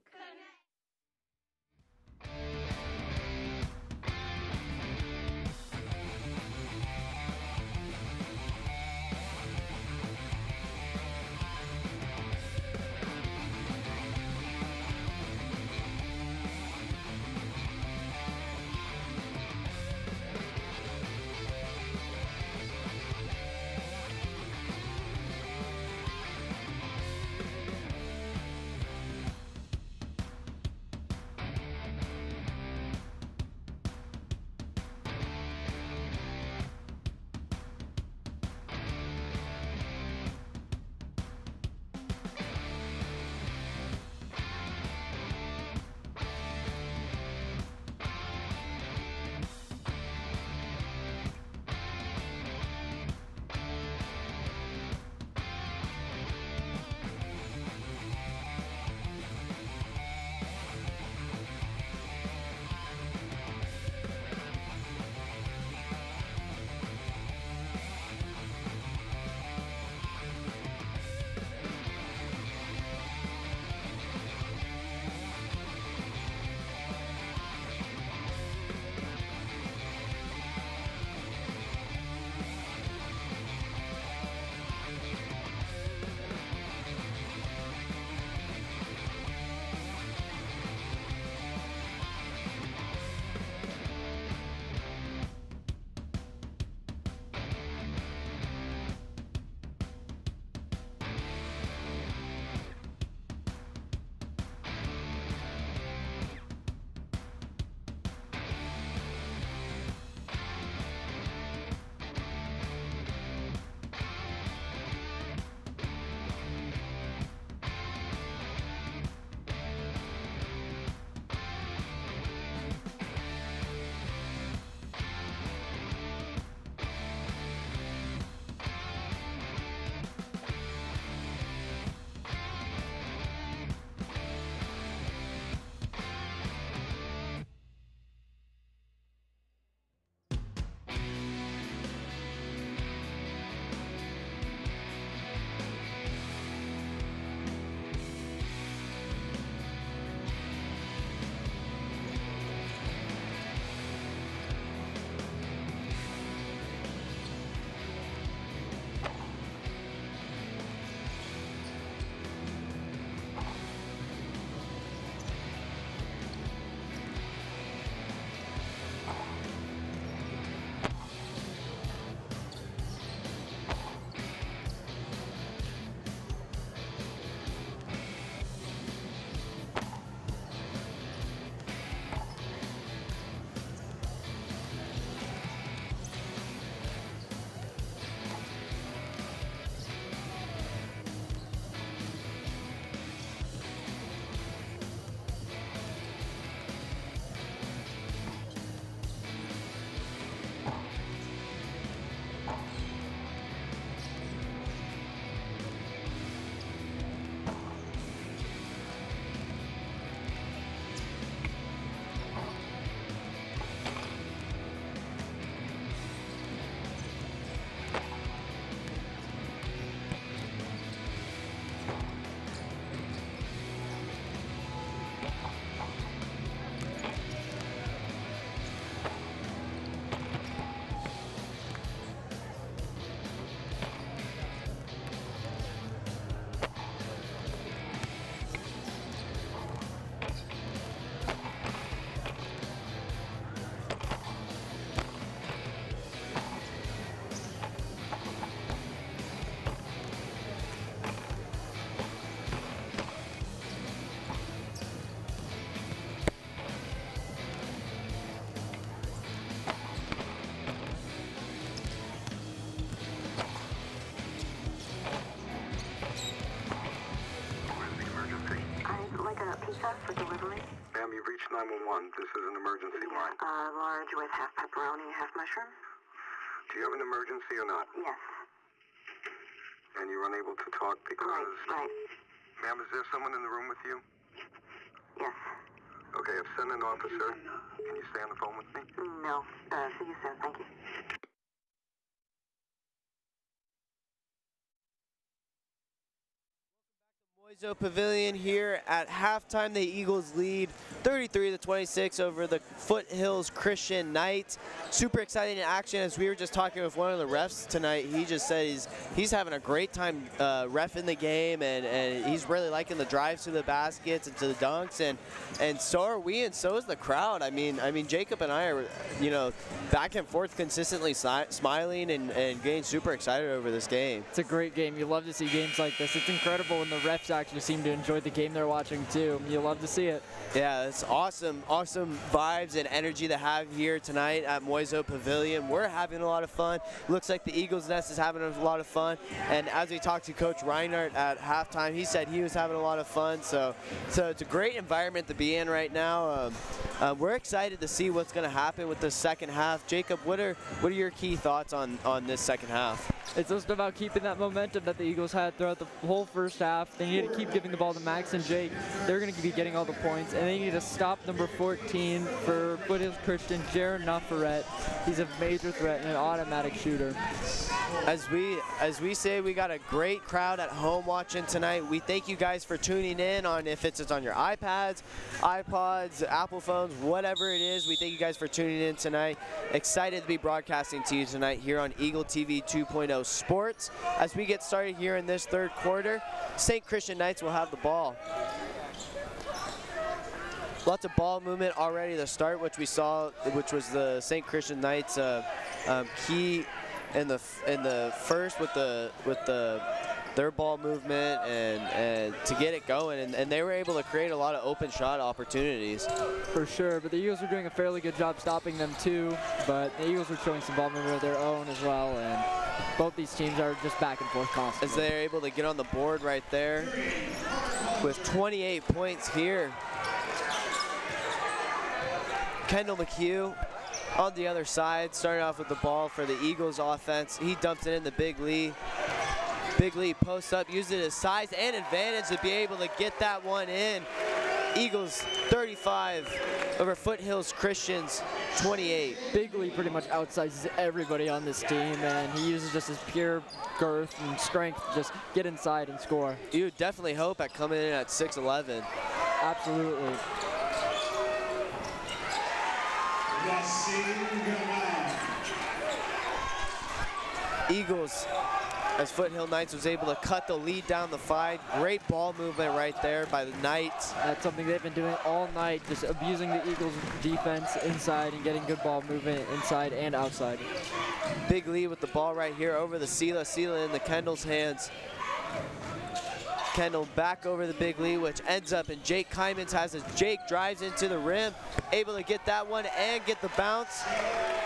emergency line? Large with half pepperoni, half mushroom. Do you have an emergency or not? Yes. And you're unable to talk because... Right. Ma'am, is there someone in the room with you? Yes. Okay, I've sent an officer. Can you stay on the phone with me? No. See you soon. Thank you. Moiso Pavilion here at halftime. The Eagles lead 33-26 over the Foothills Christian Knights. Super exciting action. As we were just talking with one of the refs tonight, he just said he's having a great time reffing the game, and he's really liking the drives to the baskets and to the dunks, and so are we, and so is the crowd. I mean Jacob and I are, back and forth consistently smiling and getting super excited over this game. It's a great game. You love to see games like this. It's incredible when the refs actually seem to enjoy the game they're watching too. You love to see it. Yeah, it's awesome vibes and energy to have here tonight at Moiso Pavilion. We're having a lot of fun. Looks like the Eagles Nest is having a lot of fun. And as we talked to Coach Reinhardt at halftime, he said he was having a lot of fun. So it's a great environment to be in right now. We're excited to see what's going to happen with the second half. Jacob, what are your key thoughts on this second half? It's just about keeping that momentum that the Eagles had throughout the whole first half. They need to keep giving the ball to Max and Jake. They're going to be getting all the points, and they need to stop number 14 for Foothills Christian, Jaron Nafaret. He's a major threat and an automatic shooter. As we say, we got a great crowd at home watching tonight. We thank you guys for tuning in on, if it's on your iPads, iPods, Apple phones, whatever it is. We thank you guys for tuning in tonight. Excited to be broadcasting to you tonight here on Eagle TV 2.0 Sports. As we get started here in this third quarter, St. Christian Knights will have the ball. Lots of ball movement already to start, which we saw, which was the St. Christian Knights key in the first with their ball movement and to get it going, and they were able to create a lot of open shot opportunities. For sure, but the Eagles were doing a fairly good job stopping them too, but the Eagles were showing some ball movement of their own as well, and both these teams are just back and forth constantly. As they're able to get on the board right there with 28 points here. Kendall McHugh on the other side, starting off with the ball for the Eagles offense. He dumps it in the Big Lee. Big Lee posts up, uses his size and advantage to be able to get that one in. Eagles 35 over Foothills Christians 28. Big Lee pretty much outsizes everybody on this team, and he uses just his pure girth and strength to just get inside and score. You would definitely hope at coming in at 6'11". Absolutely. Eagles, as Foothill Knights was able to cut the lead down the five. Great ball movement right there by the Knights. That's something they've been doing all night, just abusing the Eagles' defense inside and getting good ball movement inside and outside. Big Lee with the ball right here over the Sela. Sela in the Kendall's hands. Kendall back over the Big Lee, which ends up in Jake Kymans has as Jake drives into the rim, able to get that one and get the bounce.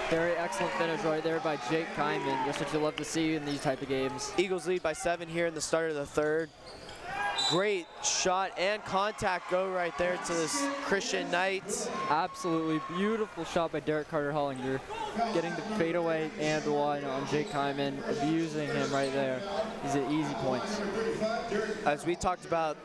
Very excellent finish right there by Jake Kyman, just what you love to see in these type of games. Eagles lead by 7 here in the start of the third. Great shot and contact go right there to the Christian Knights. Absolutely beautiful shot by Derek Carter Hollinger, getting the fadeaway and one on Jake Kyman, abusing him right there. These are easy points. As we talked about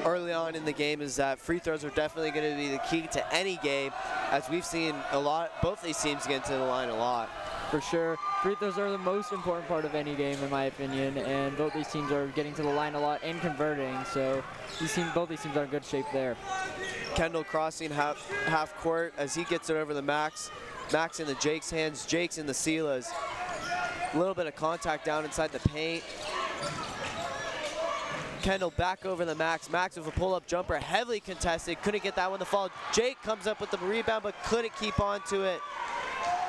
early on in the game, is that free throws are definitely going to be the key to any game, as we've seen a lot, both these teams get into the line a lot. For sure. Free throws are the most important part of any game, in my opinion, and both these teams are getting to the line a lot and converting, so both these teams are in good shape there. Kendall crossing half court as he gets it over the Max. Max in the Jake's hands, Jake's in the Sela's. A little bit of contact down inside the paint. Kendall back over the Max. Max with a pull-up jumper, heavily contested, couldn't get that one to fall. Jake comes up with the rebound, but couldn't keep on to it.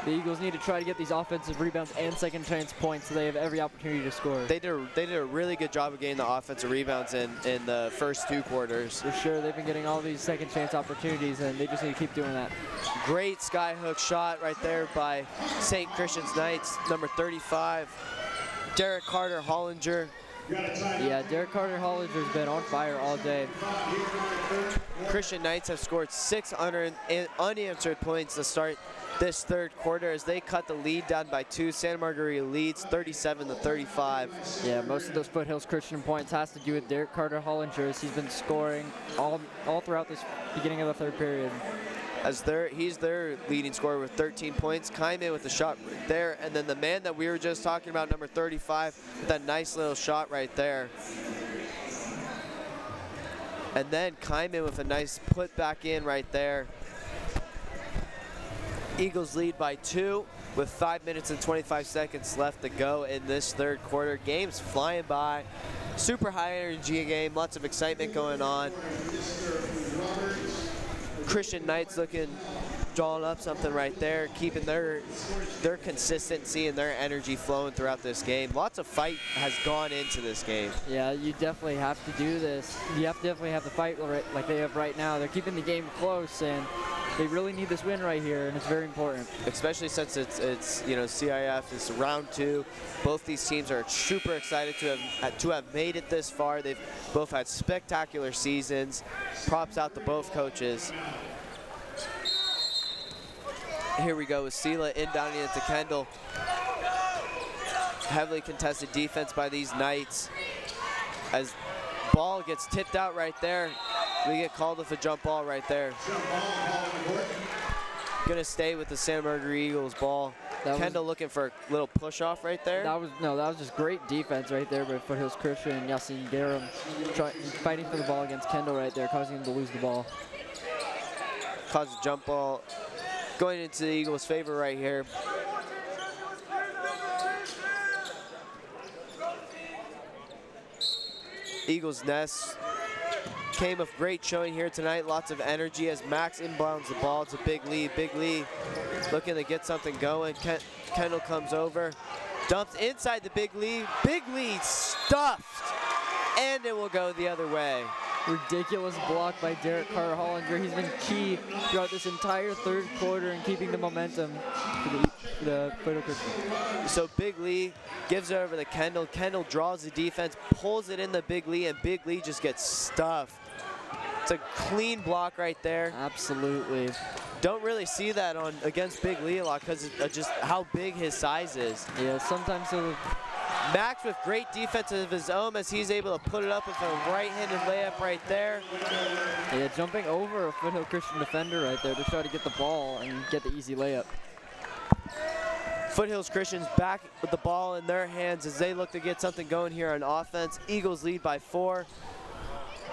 The Eagles need to try to get these offensive rebounds and second chance points so they have every opportunity to score. They did a really good job of getting the offensive rebounds in the first 2 quarters. For sure, they've been getting all these second chance opportunities, and they just need to keep doing that. Great skyhook shot right there by St. Christian's Knights, number 35, Derek Carter Hollinger. Yeah, Derek Carter Hollinger's been on fire all day. Christian Knights have scored 6 unanswered points to start this third quarter as they cut the lead down by 2. Santa Margarita leads 37-35. Yeah, most of those Foothills Christian points has to do with Derek Carter Hollinger, as he's been scoring all throughout this beginning of the third period. As he's their leading scorer with 13 points. Kaiman with the shot right there, and then the man that we were just talking about, number 35, with that nice little shot right there. And then Kaiman with a nice put back in right there. Eagles lead by 2 with 5 minutes and 25 seconds left to go in this third quarter. Game's flying by. Super high energy game, lots of excitement going on. Christian Knights looking, drawing up something right there, keeping their consistency and their energy flowing throughout this game. Lots of fight has gone into this game. Yeah, you definitely have to do this. You have to definitely have the fight like they have right now. They're keeping the game close, and they really need this win right here, and it's very important. Especially since it's you know, CIF is round 2. Both these teams are super excited to have made it this far. They've both had spectacular seasons. Props out to both coaches. Here we go with Sela inbounding into Kendall. Heavily contested defense by these Knights. As ball gets tipped out right there, we get called with a jump ball right there. Gonna stay with the Santa Margarita Eagles ball. Kendall looking for a little push off right there. That was just great defense right there by Foothills Christian and Yasin Garam fighting for the ball against Kendall right there, causing him to lose the ball. Caused a jump ball going into the Eagles' favor right here. Eagles Nest came of great showing here tonight. Lots of energy as Max inbounds the ball. It's a Big Lee. Big Lee looking to get something going. Kendall comes over, dumps inside the Big Lee. Big Lee stuffed, and it will go the other way. Ridiculous block by Derek Carter Hollinger. He's been key throughout this entire third quarter in keeping the momentum for the Foothills Christian. So Big Lee gives it over to Kendall. Kendall draws the defense, pulls it in the Big Lee, and Big Lee just gets stuffed. It's a clean block right there. Absolutely. Don't really see that against Big Lee a lot because of just how big his size is. Yeah, sometimes he'll... Max with great defense of his own as he's able to put it up with a right-handed layup right there. Yeah, jumping over a Foothill Christian defender right there to try to get the ball and get the easy layup. Foothills Christians back with the ball in their hands as they look to get something going here on offense. Eagles lead by 4.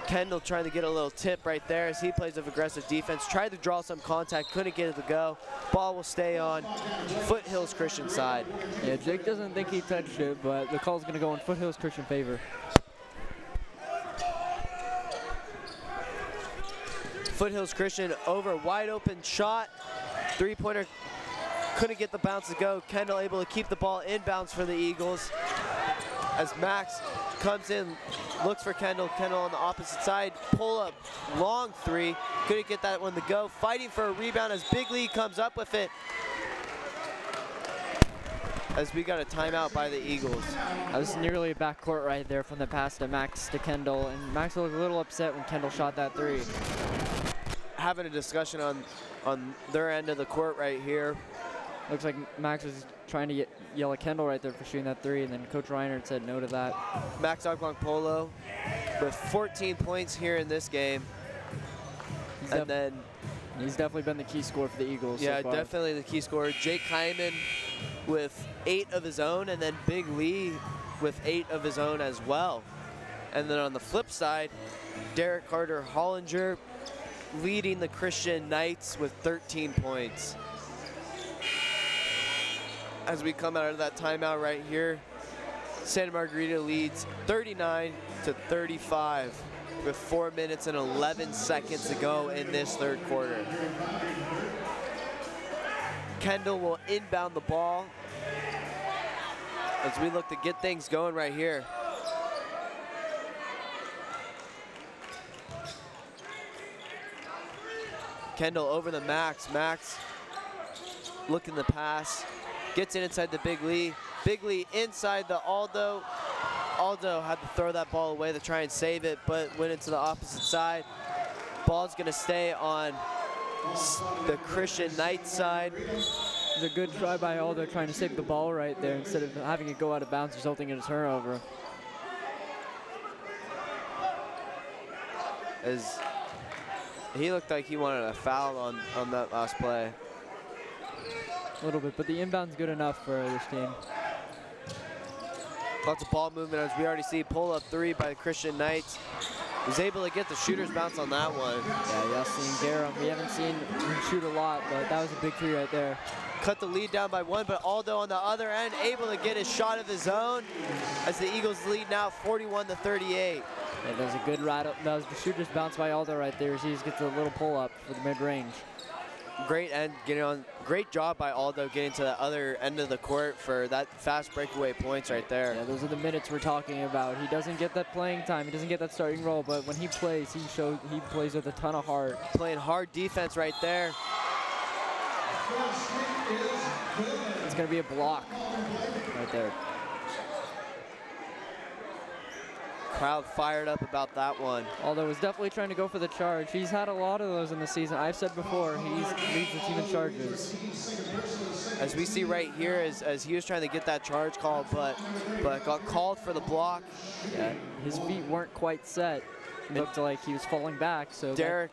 Kendall trying to get a little tip right there as he plays with aggressive defense. Tried to draw some contact, couldn't get it to go. Ball will stay on Foothills Christian side. Yeah, Jake doesn't think he touched it, but the call's going to go in Foothills Christian favor. Foothills Christian over, wide open shot. Three-pointer, couldn't get the bounce to go. Kendall able to keep the ball inbounds for the Eagles as Max comes in, looks for Kendall. Kendall on the opposite side, pull up, long 3. Couldn't get that one to go. Fighting for a rebound as Big Lee comes up with it. As we got a timeout by the Eagles. That was nearly a backcourt right there from the pass to Max to Kendall, and Max was a little upset when Kendall shot that 3. Having a discussion on their end of the court right here. Looks like Max was trying to yell at Kendall right there for shooting that 3, and then Coach Reinhardt said no to that. Max Agwang-Polo with 14 points here in this game. He's definitely been the key scorer for the Eagles. Yeah, so far. Definitely the key scorer. Jake Hyman with 8 of his own, and then Big Lee with 8 of his own as well. And then on the flip side, Derek Carter Hollinger leading the Christian Knights with 13 points. As we come out of that timeout right here, Santa Margarita leads 39-35 with 4 minutes and 11 seconds to go in this third quarter. Kendall will inbound the ball as we look to get things going right here. Kendall over the Max. Max looking to pass. Gets it inside the Big Lee. Big Lee inside the Aldo. Aldo had to throw that ball away to try and save it, but went into the opposite side. ball's gonna stay on the Christian Knights side. It's a good try by Aldo trying to save the ball right there instead of having it go out of bounds, resulting in a turnover. As he looked like he wanted a foul on that last play. A little bit, but the inbound's good enough for this team. Lots of ball movement, as we already see. Pull-up three by the Christian Knights. Was able to get the shooter's bounce on that one. Yeah, Yasin Garam. We haven't seen him shoot a lot, but that was a big three right there. Cut the lead down by one, but Aldo on the other end able to get his shot of his own as the Eagles lead now 41-38. Yeah, that was a good rattle. That was the shooter's bounce by Aldo right there as he just gets a little pull-up for the mid-range. Great end, getting on. Great job by Aldo getting to the other end of the court for that fast breakaway points right there. Yeah, those are the minutes we're talking about. He doesn't get that playing time. He doesn't get that starting role, but when he plays, he plays with a ton of heart. Playing hard defense right there. It's going to be a block right there. Crowd fired up about that one. Aldo was definitely trying to go for the charge. He's had a lot of those in the season. I've said before, he leads the team in charges. As we see right here, as he was trying to get that charge called, but got called for the block. Yeah, his feet weren't quite set. It looked like he was falling back, so Derek,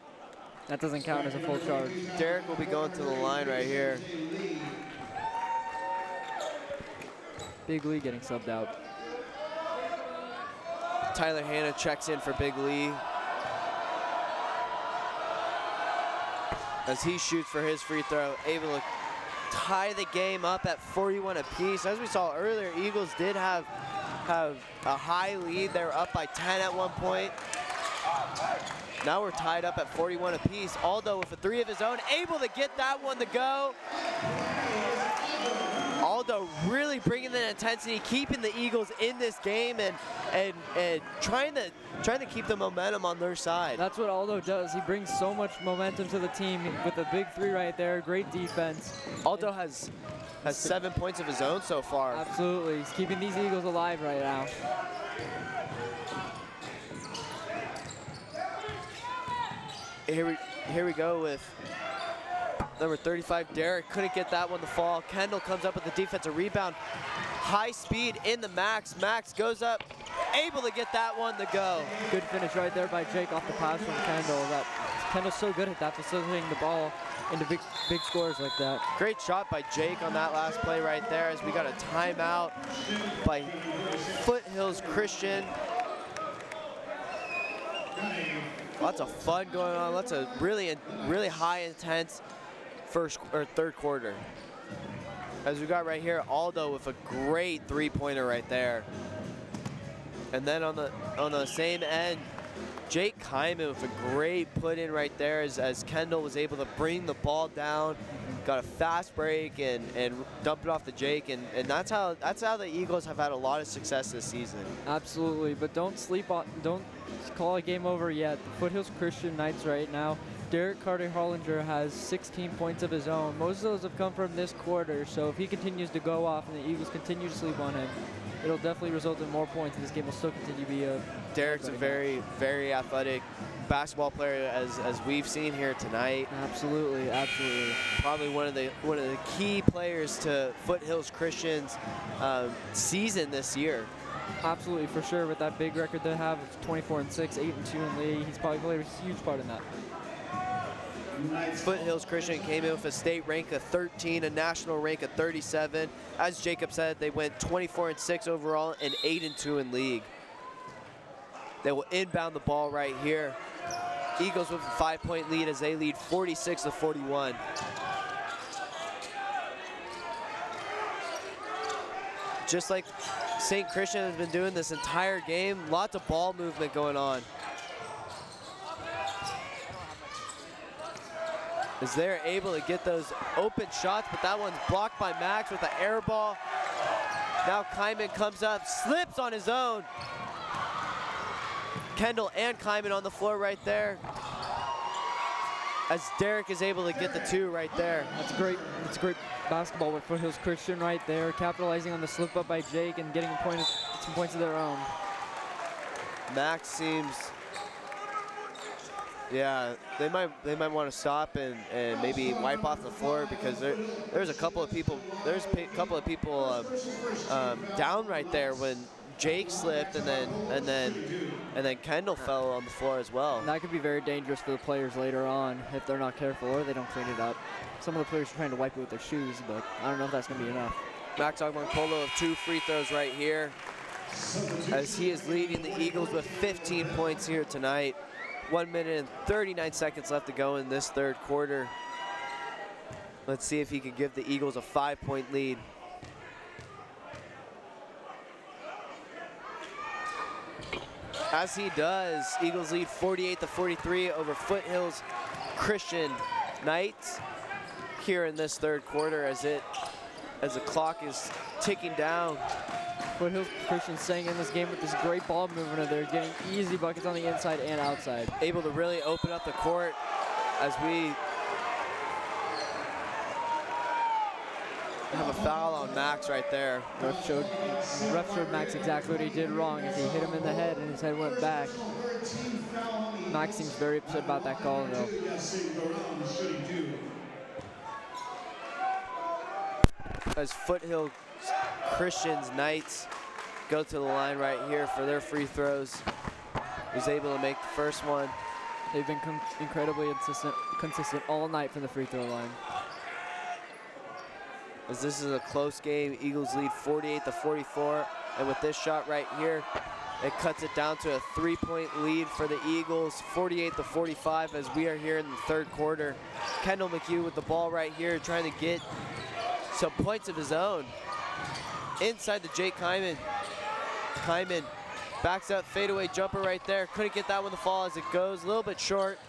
that doesn't count as a full charge. Derek will be going to the line right here. Big Lee getting subbed out. Tyler Hanna checks in for Big Lee. As he shoots for his free throw, able to tie the game up at 41 apiece. As we saw earlier, Eagles did have a high lead. They were up by 10 at one point. Now we're tied up at 41 apiece. Aldo with a three of his own, able to get that one to go. Aldo really bringing the intensity, keeping the Eagles in this game and trying to keep the momentum on their side. That's what Aldo does. He brings so much momentum to the team with a big three right there. Great defense. Aldo has 7 points of his own so far. Absolutely. He's keeping these Eagles alive right now. Here we go with number 35, Derek. Couldn't get that one to fall. Kendall comes up with the defensive rebound. High speed in the Max. Max goes up, able to get that one to go. Good finish right there by Jake off the pass from Kendall. Kendall's so good at that, facilitating the ball into big scores like that. Great shot by Jake on that last play right there as we got a timeout by Foothills Christian. Lots of fun going on. Lots of really high intense third quarter. As we got right here, Aldo with a great three-pointer right there. And then on the same end, Jake Kyman with a great put in right there as Kendall was able to bring the ball down, got a fast break and dump it off to Jake, and that's how the Eagles have had a lot of success this season. Absolutely, but don't call a game over yet. The Foothills Christian Knights right now, Derek Carter-Hollinger has 16 points of his own. Most of those have come from this quarter, so if he continues to go off and the Eagles continue to sleep on him, it'll definitely result in more points, and this game will still continue to be a... Derek's a very, very athletic basketball player, as we've seen here tonight. Absolutely, absolutely. Probably one of the key players to Foothills Christian's season this year. Absolutely, for sure. With that big record they have of 24-6, 8-2 in league, he's probably played a huge part in that. Foothills Christian came in with a state rank of 13, a national rank of 37. As Jacob said, they went 24-6 overall and 8-2 in league. They will inbound the ball right here. Eagles with a 5-point lead as they lead 46-41. Just like St. Christian has been doing this entire game, lots of ball movement going on. As they're able to get those open shots, but that one's blocked by Max with the air ball. Now Kyman comes up, slips on his own. Kendall and Kyman on the floor right there. As Derek is able to get the two right there. That's great. That's great basketball with Foothills Christian right there, capitalizing on the slip up by Jake and getting some points of their own. Max seems Yeah, they might want to stop and maybe wipe off the floor, because there's a couple of people down right there when Jake slipped, and then Kendall fell on the floor as well. And that could be very dangerous for the players later on if they're not careful or they don't clean it up. Some of the players are trying to wipe it with their shoes, but I don't know if that's going to be enough. Max Agbankolo with 2 free throws right here, as he is leading the Eagles with 15 points here tonight. 1 minute and 39 seconds left to go in this third quarter. Let's see if he can give the Eagles a 5-point lead. As he does, Eagles lead 48-43 over Foothills Christian Knights here in this third quarter, as the clock is ticking down. Foothills Christian staying in this game with this great ball movement. They're getting easy buckets on the inside and outside. Able to really open up the court as we have a foul on Max right there. Ref showed Max exactly what he did wrong, as he hit him in the head and his head went back. Max seems very upset about that call though. As Foothill Christians Knights go to the line right here for their free throws. He's able to make the first one. They've been incredibly consistent all night from the free throw line. As this is a close game, Eagles lead 48-44, and with this shot right here, it cuts it down to a 3-point lead for the Eagles, 48-45, as we are here in the third quarter. Kendall McHugh with the ball right here, trying to get some points of his own. Inside to Jake Kyman. Kyman backs up, fadeaway jumper right there. Couldn't get that one to fall as it goes a little bit short.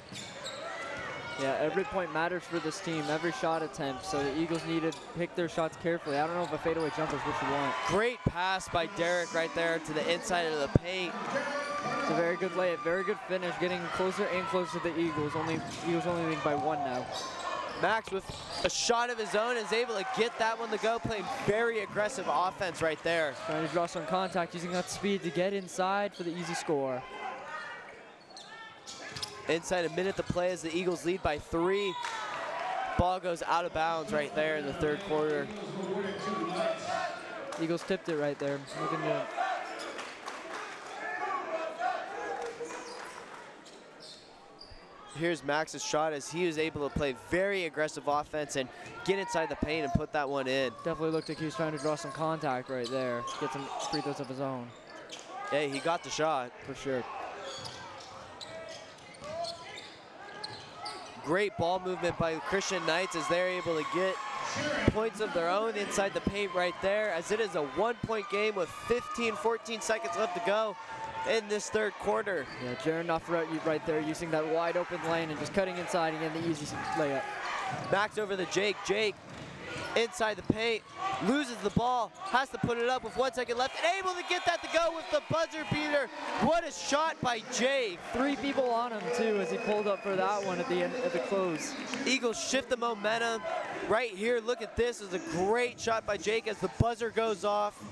Yeah, every point matters for this team, every shot attempt, so the Eagles need to pick their shots carefully. I don't know if a fadeaway jumper is what you want. Great pass by Derek right there to the inside of the paint. It's a very good layup, very good finish, getting closer and closer to the Eagles. Eagles only leading by 1 now. Max with a shot of his own is able to get that one to go, playing very aggressive offense right there. Trying to draw some contact, using that speed to get inside for the easy score. Inside a minute to play as the Eagles lead by 3. Ball goes out of bounds right there in the third quarter. Eagles tipped it right there. Looking to Here's Max's shot, as he was able to play very aggressive offense and get inside the paint and put that one in. Definitely looked like he was trying to draw some contact right there. Get some free throws of his own. Yeah, he got the shot. For sure. Great ball movement by the Christian Knights as they're able to get points of their own inside the paint right there, as it is a 1-point game with 14 seconds left to go in this third quarter. Yeah, Jaron Nafret right there using that wide open lane and just cutting inside and getting the easy layup. Max over to Jake. Jake inside the paint, loses the ball, has to put it up with 1 second left, and able to get that to go with the buzzer beater. What a shot by Jake. 3 people on him too as he pulled up for that one at the end, at the close. Eagles shift the momentum right here. Look at this, is a great shot by Jake as the buzzer goes off.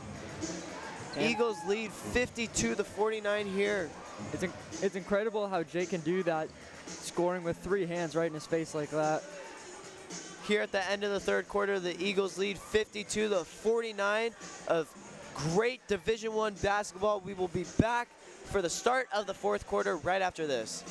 Eagles lead 52-49 here. It's incredible how Jake can do that, scoring with 3 hands right in his face like that. Here at the end of the third quarter, the Eagles lead 52-49 of great Division I basketball. We will be back for the start of the fourth quarter right after this.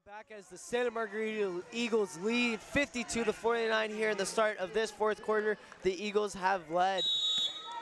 Back as the Santa Margarita Eagles lead 52-49 here in the start of this fourth quarter. The Eagles have led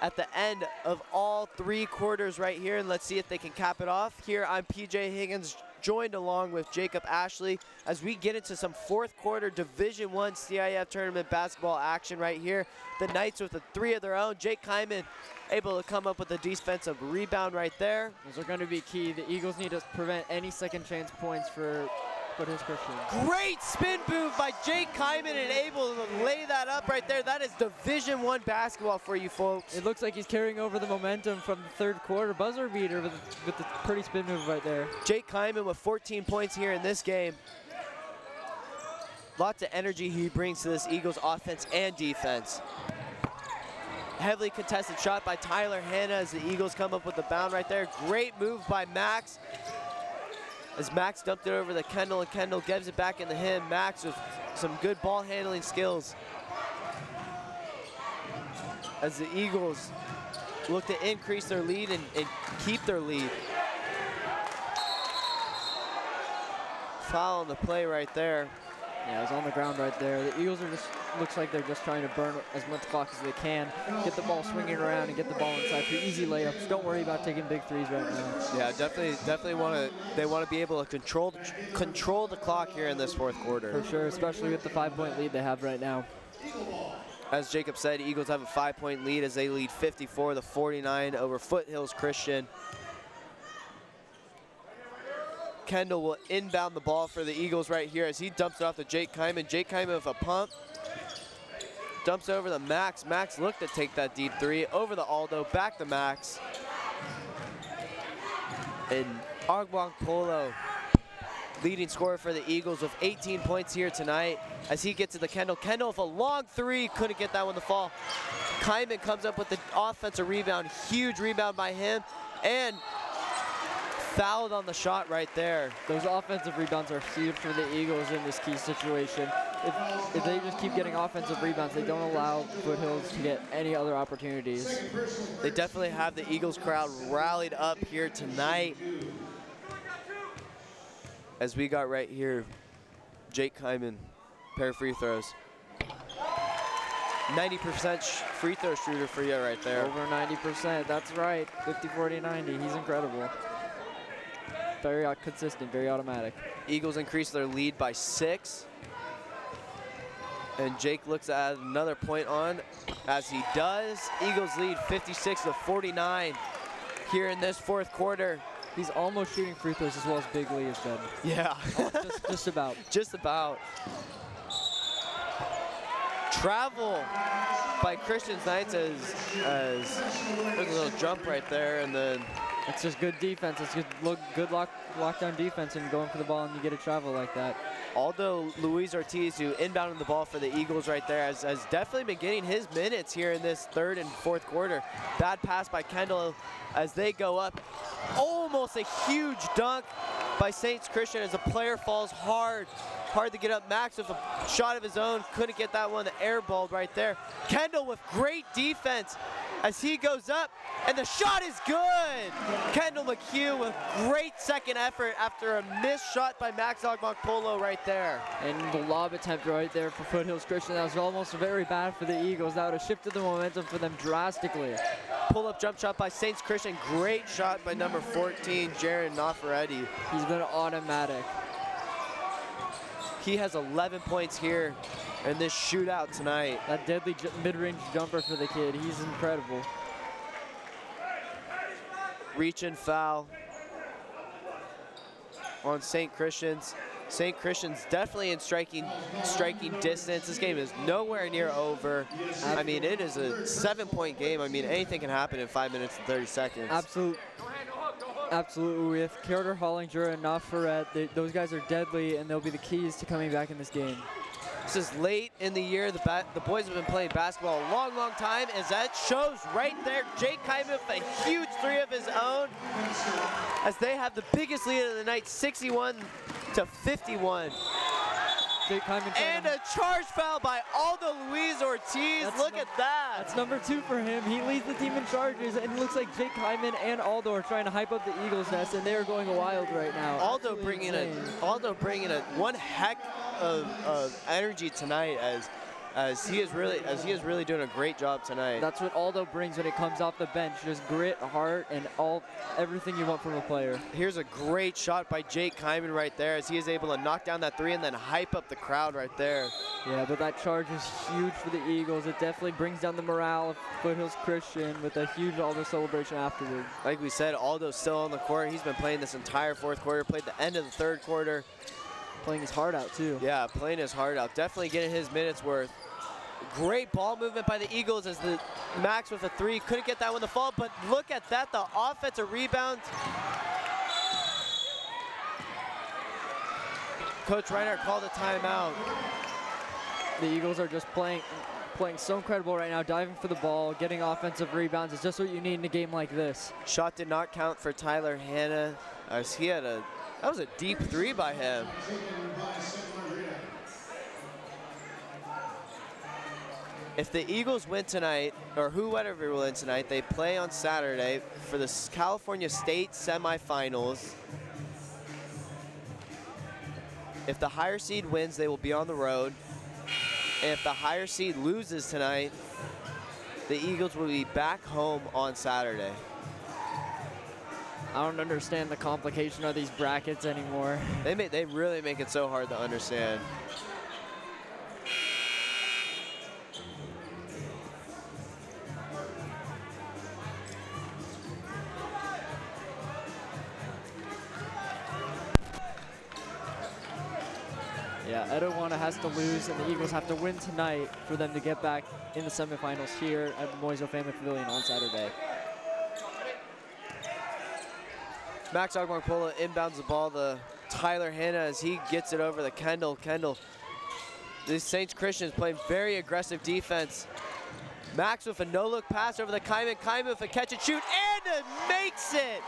at the end of all 3 quarters right here, and let's see if they can cap it off. Here, I'm PJ Higgins, joined along with Jacob Ashley as we get into some fourth quarter Division I CIF tournament basketball action right here. The Knights with a 3 of their own. Jake Kyman able to come up with a defensive rebound right there. Those are going to be key. The Eagles need to prevent any second chance points for Foothills Christian. Great spin move by Jake Kyman and able to lay that up right there. That is Division I basketball for you folks. It looks like he's carrying over the momentum from the third quarter. Buzzer beater with the pretty spin move right there. Jake Kyman with 14 points here in this game. Lots of energy he brings to this Eagles offense and defense. Heavily contested shot by Tyler Hanna as the Eagles come up with the bound right there. Great move by Max as Max dumped it over to Kendall, and Kendall gives it back into him. Max with some good ball handling skills as the Eagles look to increase their lead and keep their lead. Foul on the play right there. Yeah, it's on the ground right there. The Eagles are just, looks like they're just trying to burn as much clock as they can, get the ball swinging around and get the ball inside for easy layups. Don't worry about taking big threes right now. Yeah, definitely they want to be able to control the clock here in this fourth quarter. For sure, especially with the 5-point lead they have right now. As Jacob said, Eagles have a 5-point lead as they lead 54-49 over Foothills Christian. Kendall will inbound the ball for the Eagles right here as he dumps it off to Jake Kyman. Jake Kyman with a pump. Dumps over to Max. Max looked to take that deep three. Over to Aldo, back to Max. And Agbong Polo, leading scorer for the Eagles with 18 points here tonight as he gets to the Kendall. Kendall with a long three, couldn't get that one to fall. Kyman comes up with the offensive rebound. Huge rebound by him. And fouled on the shot right there. Those offensive rebounds are huge for the Eagles in this key situation. If they just keep getting offensive rebounds, they don't allow Foothills to get any other opportunities. They definitely have the Eagles crowd rallied up here tonight. As we got right here, Jake Kyman, pair of free throws. 90% free throw shooter for you right there. Over 90%, that's right. 50, 40, 90, he's incredible. Very consistent, very automatic. Eagles increase their lead by 6. And Jake looks to add another point on, as he does. Eagles lead 56-49 here in this fourth quarter. He's almost shooting free throws as well as Big Lee has been. Yeah. just about. Just about. Travel by Christians Knights as there's a little jump right there, and then it's just good defense. It's good lockdown defense, and going for the ball and you get a travel like that. Aldo Luis Ortiz, who inbounded the ball for the Eagles right there, has definitely been getting his minutes here in this third and fourth quarter. Bad pass by Kendall as they go up. Almost a huge dunk by Saints Christian as the player falls hard to get up. Max with a shot of his own, couldn't get that one, the air ball right there. Kendall with great defense as he goes up, and the shot is good. Kendall McHugh with great second effort after a missed shot by Max Agbong-Polo right there. And the lob attempt right there for Foothills Christian, that was almost very bad for the Eagles. That would have shifted the momentum for them drastically. Pull-up jump shot by Saints Christian, great shot by number 14, Jaron Nafaretti. He's been automatic. He has 11 points here in this shootout tonight. That deadly mid-range jumper for the kid, he's incredible. Reach and foul on St. Christians. St. Christians definitely in striking distance. This game is nowhere near over. I mean, it is a 7-point game. I mean, anything can happen in 5 minutes and 30 seconds. Absolutely. With Carter Hollinger and Nafaret, those guys are deadly, and they'll be the keys to coming back in this game. This is late in the year. The boys have been playing basketball a long, long time, as that shows right there. Jake Kyman with a huge three of his own, as they have the biggest lead of the night, 61-51. Jake Kyman and a charge foul by Aldo Luis Ortiz. Look at that. That's number 2 for him. He leads the team in charges, and it looks like Jake Kyman and Aldo are trying to hype up the Eagles nest, and they are going wild right now. Aldo bringing a one heck of energy tonight, as as he is really doing a great job tonight. That's what Aldo brings when it comes off the bench, just grit, heart, and everything you want from a player. Here's a great shot by Jake Kyman right there as he is able to knock down that three and then hype up the crowd right there. Yeah, but that charge is huge for the Eagles. It definitely brings down the morale of Foothills Christian with a huge Aldo celebration afterward. Like we said, Aldo's still on the court. He's been playing this entire fourth quarter, played the end of the third quarter. Playing his heart out too. Yeah, playing his heart out. Definitely getting his minutes worth. Great ball movement by the Eagles as the Max with a three. Couldn't get that one to fall, but look at that, the offensive rebound. Coach Reinhardt called a timeout. The Eagles are just playing so incredible right now, diving for the ball, getting offensive rebounds. It's just what you need in a game like this. Shot did not count for Tyler Hanna as he had that was a deep three by him. If the Eagles win tonight, or whoever will win tonight, they play on Saturday for the California State semifinals. If the higher seed wins, they will be on the road. And if the higher seed loses tonight, the Eagles will be back home on Saturday. I don't understand the complication of these brackets anymore. They really make it so hard to understand. Yeah, Etijuana has to lose, and the Eagles have to win tonight for them to get back in the semifinals here at the Moiso Family Pavilion on Saturday. Max Agmarpola inbounds the ball to Tyler Hanna as he gets it over to Kendall. The Saints Christians playing very aggressive defense. Max with a no-look pass over the Kyman. Kyman with a catch and shoot, and makes it!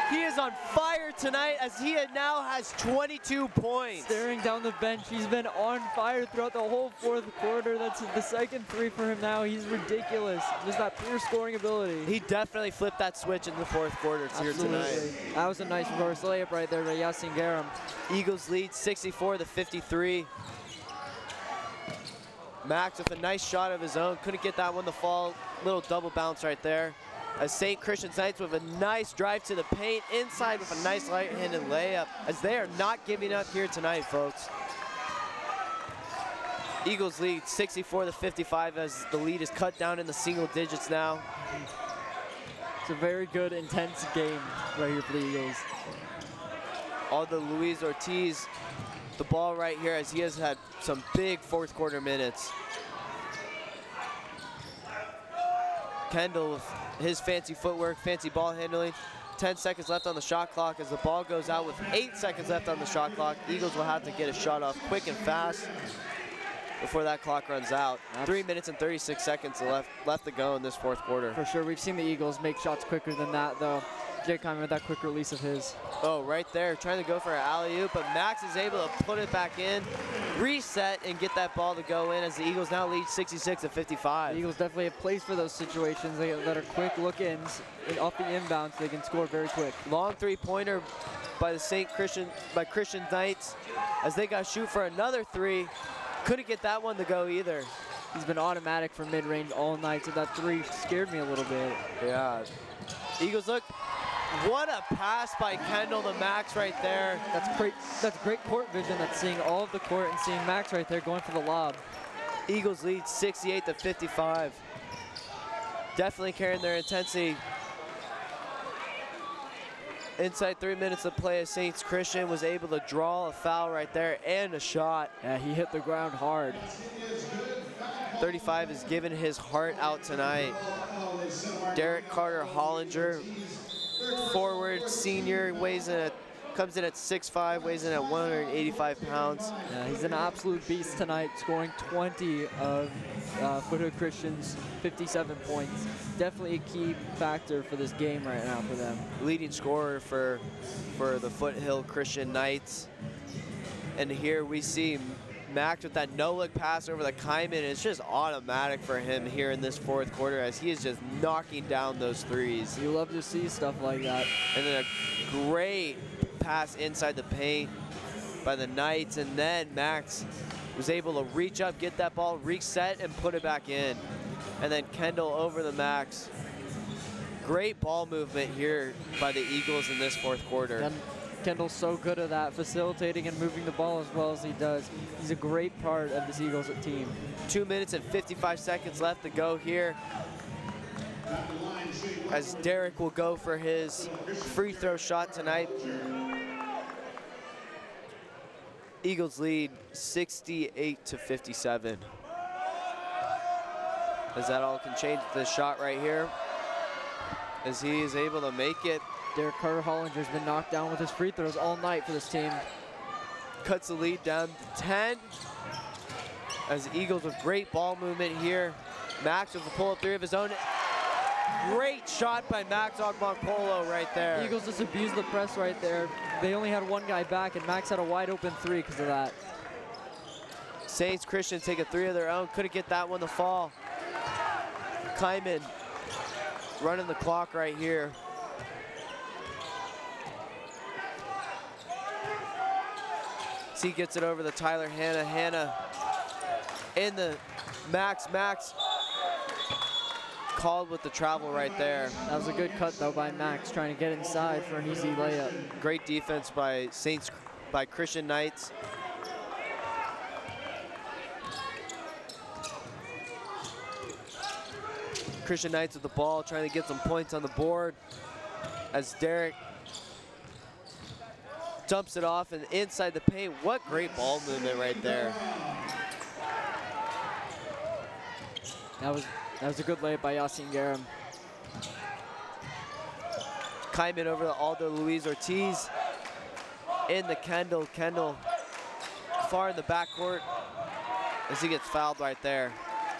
He is on fire tonight as he now has 22 points. Staring down the bench, he's been on fire throughout the whole fourth quarter. That's the second three for him now. He's ridiculous. Just that pure scoring ability. He definitely flipped that switch in the fourth quarter here tonight. That was a nice reverse layup right there by Yasin Garam. Eagles lead 64-53. Max with a nice shot of his own. Couldn't get that one to fall. Little double bounce right there. As St. Christian's Knights with a nice drive to the paint. Inside with a nice light-handed layup. As they are not giving up here tonight, folks. Eagles lead 64-55 as the lead is cut down in the single digits now. It's a very good, intense game right here for the Eagles. Aldo Luis Ortiz, the ball right here as he has had some big fourth quarter minutes. Kendall with his fancy footwork, fancy ball handling. 10 seconds left on the shot clock as the ball goes out with 8 seconds left on the shot clock. Eagles will have to get a shot off quick and fast before that clock runs out. 3 minutes and 36 seconds left to go in this fourth quarter. For sure, we've seen the Eagles make shots quicker than that though. Jake Kyman with that quick release of his. Oh, right there, trying to go for an alley-oop, but Max is able to put it back in, reset, and get that ball to go in as the Eagles now lead 66-55. The Eagles definitely have plays for those situations that are quick look-ins off the inbounds. They can score very quick. Long three-pointer by the Christian Knights as they got to shoot for another three. Couldn't get that one to go either. He's been automatic from mid-range all night, so that three scared me a little bit. Yeah. Eagles look. What a pass by Kendall to Max right there. That's great court vision. That's seeing all of the court and seeing Max right there going for the lob. Eagles lead 68-55. Definitely carrying their intensity. Inside 3 minutes of play, Saints Christian was able to draw a foul right there and a shot. Yeah, he hit the ground hard. 35 is giving his heart out tonight. Derek Carter Hollinger, forward, senior, comes in at 6'5", weighs in at 185 pounds. Yeah, he's an absolute beast tonight, scoring 20 of Foothill Christian's 57 points. Definitely a key factor for this game right now for them. Leading scorer for the Foothill Christian Knights. And here we see Max with that no-look pass over the Kyman. It's just automatic for him here in this fourth quarter as he is just knocking down those threes. You love to see stuff like that. And then a great pass inside the paint by the Knights, and then Max was able to reach up, get that ball, reset, and put it back in. And then Kendall over the Max. Great ball movement here by the Eagles in this fourth quarter. And Kendall's so good at that, facilitating and moving the ball as well as he does. He's a great part of this Eagles team. 2 minutes and 55 seconds left to go here, as Derek will go for his free throw shot tonight. Eagles lead 68-57. As that all can change with this shot right here, as he is able to make it. Derek Carter Hollinger's been knocked down with his free throws all night for this team. Cuts the lead down to 10. As the Eagles with great ball movement here. Max with a pull-up three of his own. Great shot by Max Ogbonkpolo right there. Eagles just abused the press right there. They only had one guy back, and Max had a wide open three because of that. Saints Christian take a three of their own. Couldn't get that one to fall. Kyman running the clock right here. He gets it over to Tyler Hanna. Hanna in the Max called with the travel right there. That was a good cut though by Max, trying to get inside for an easy layup. Great defense by Christian Knights. Christian Knights with the ball, trying to get some points on the board, as Derek dumps it off and inside the paint. What great ball movement right there. That was a good layup by Yasin Garam. Kyman over to Aldo Luis Ortiz. In the Kendall. Kendall far in the backcourt as he gets fouled right there.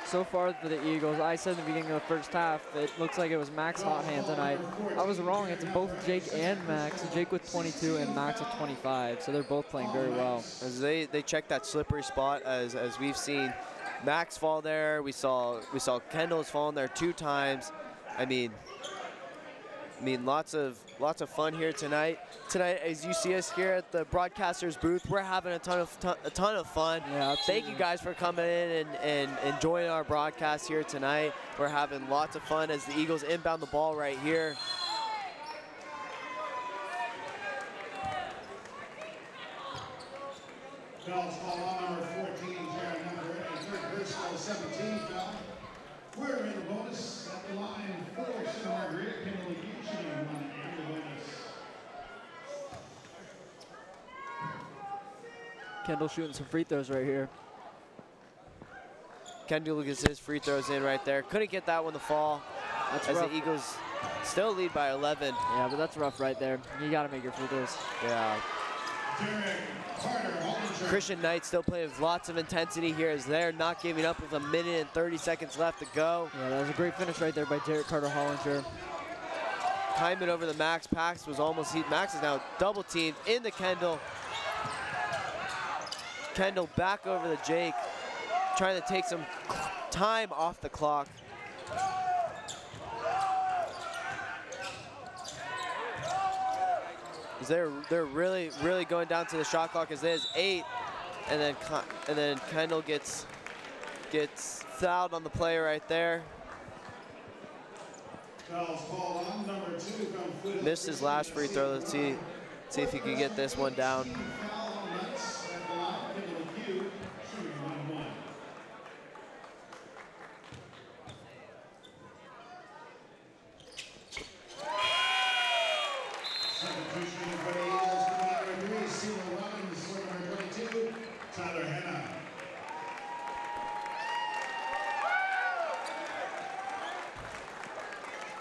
So far for the Eagles, I said in the beginning of the first half, it looks like it was Max hot hand tonight. I was wrong, it's both Jake and Max. Jake with 22 and Max with 25, so they're both playing very well. As they check that slippery spot, as we've seen Max fall there, we saw Kendall's fallen there 2 times. I mean, lots of fun here tonight. Tonight, as you see us here at the broadcaster's booth, we're having a ton of fun. Yeah, thank you guys for coming in and enjoying our broadcast here tonight. We're having lots of fun as the Eagles inbound the ball right here. Fouls call on number 14, Jared number 8, third personal 17 foul. We're in the bonus at the line for Santa Margarita. Kendall shooting 1 and the bonus. Kendall shooting some free throws right here. Kendall gets his free throws in right there. Couldn't get that one to fall. That's as rough. The Eagles still lead by 11. Yeah, but that's rough right there. You got to make your free throws. Yeah. Christian Knight still playing with lots of intensity here as they're not giving up with 1 minute and 30 seconds left to go. Yeah, that was a great finish right there by Derek Carter Hollinger. Kyman over the Max. Pax was almost, Max is now double teamed in the Kendall. Kendall back over to Jake, trying to take some time off the clock. They're really going down to the shot clock as there's 8, and then Kendall gets fouled on the play right there. Missed his last free throw. Let's see if he can get this one down.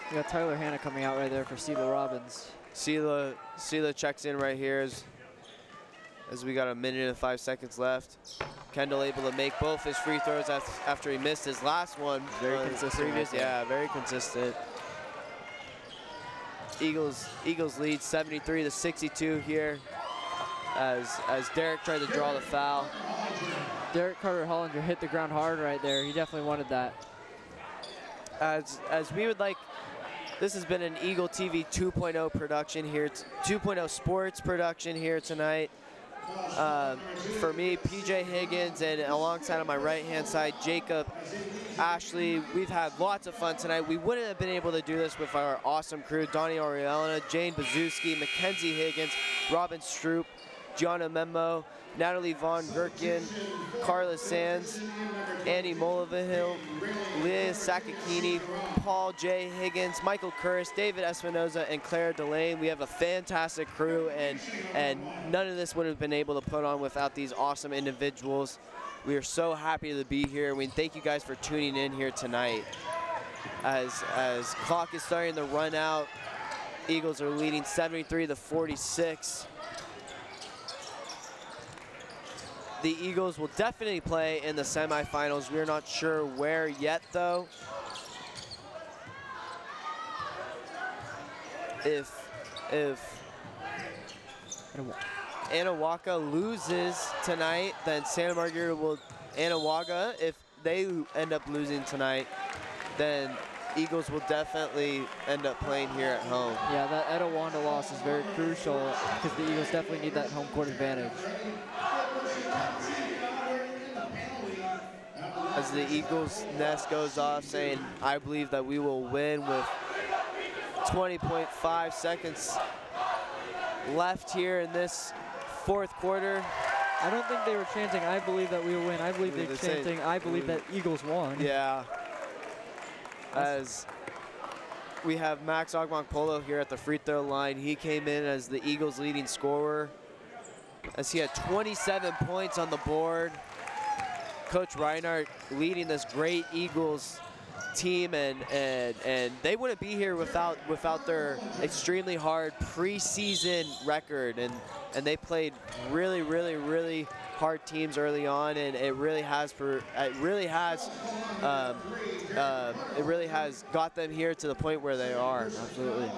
We got Tyler Hanna coming out right there for Sela Robbins. Sela checks in right here as we got 1 minute and 5 seconds left. Kendall able to make both his free throws after he missed his last one. Very consistent. Yeah, very consistent. Eagles lead 73-62 here as Derek tried to draw the foul. Derek Carter Hollinger hit the ground hard right there. He definitely wanted that. As we would like, this has been an Eagle TV 2.0 production here, 2.0 sports production here tonight. For me, PJ Higgins, and alongside on my right-hand side, Jacob Ashley. We've had lots of fun tonight. We wouldn't have been able to do this with our awesome crew, Donnie Orielna, Jane Bazuski, Mackenzie Higgins, Robin Stroop, Gianna Memo, Natalie Von Gherkin, Carla Sands, Annie Molivahill, Leah Sakakini, Paul J. Higgins, Michael Curris, David Espinoza, and Claire Delane. We have a fantastic crew, and none of this would have been able to put on without these awesome individuals. We are so happy to be here. We thank you guys for tuning in here tonight. As clock is starting to run out, Eagles are leading 73-46. The Eagles will definitely play in the semifinals. We're not sure where yet, though. If Anawaka loses tonight, then Santa Margarita will Anawaga. If they end up losing tonight, then Eagles will definitely end up playing here at home. Yeah, that Etowanda loss is very crucial because the Eagles definitely need that home court advantage. As the Eagles nest goes off saying, I believe that we will win with 20.5 seconds left here in this fourth quarter. I don't think they were chanting, I believe that we will win. I believe they're chanting, I believe that Eagles won. Yeah. As we have Max Ogbonkpolo here at the free throw line. He came in as the Eagles' leading scorer, as he had 27 points on the board. Coach Reinhardt leading this great Eagles team, and they wouldn't be here without their extremely hard preseason record, and they played really hard teams early on, and it really has got them here to the point where they are. Absolutely.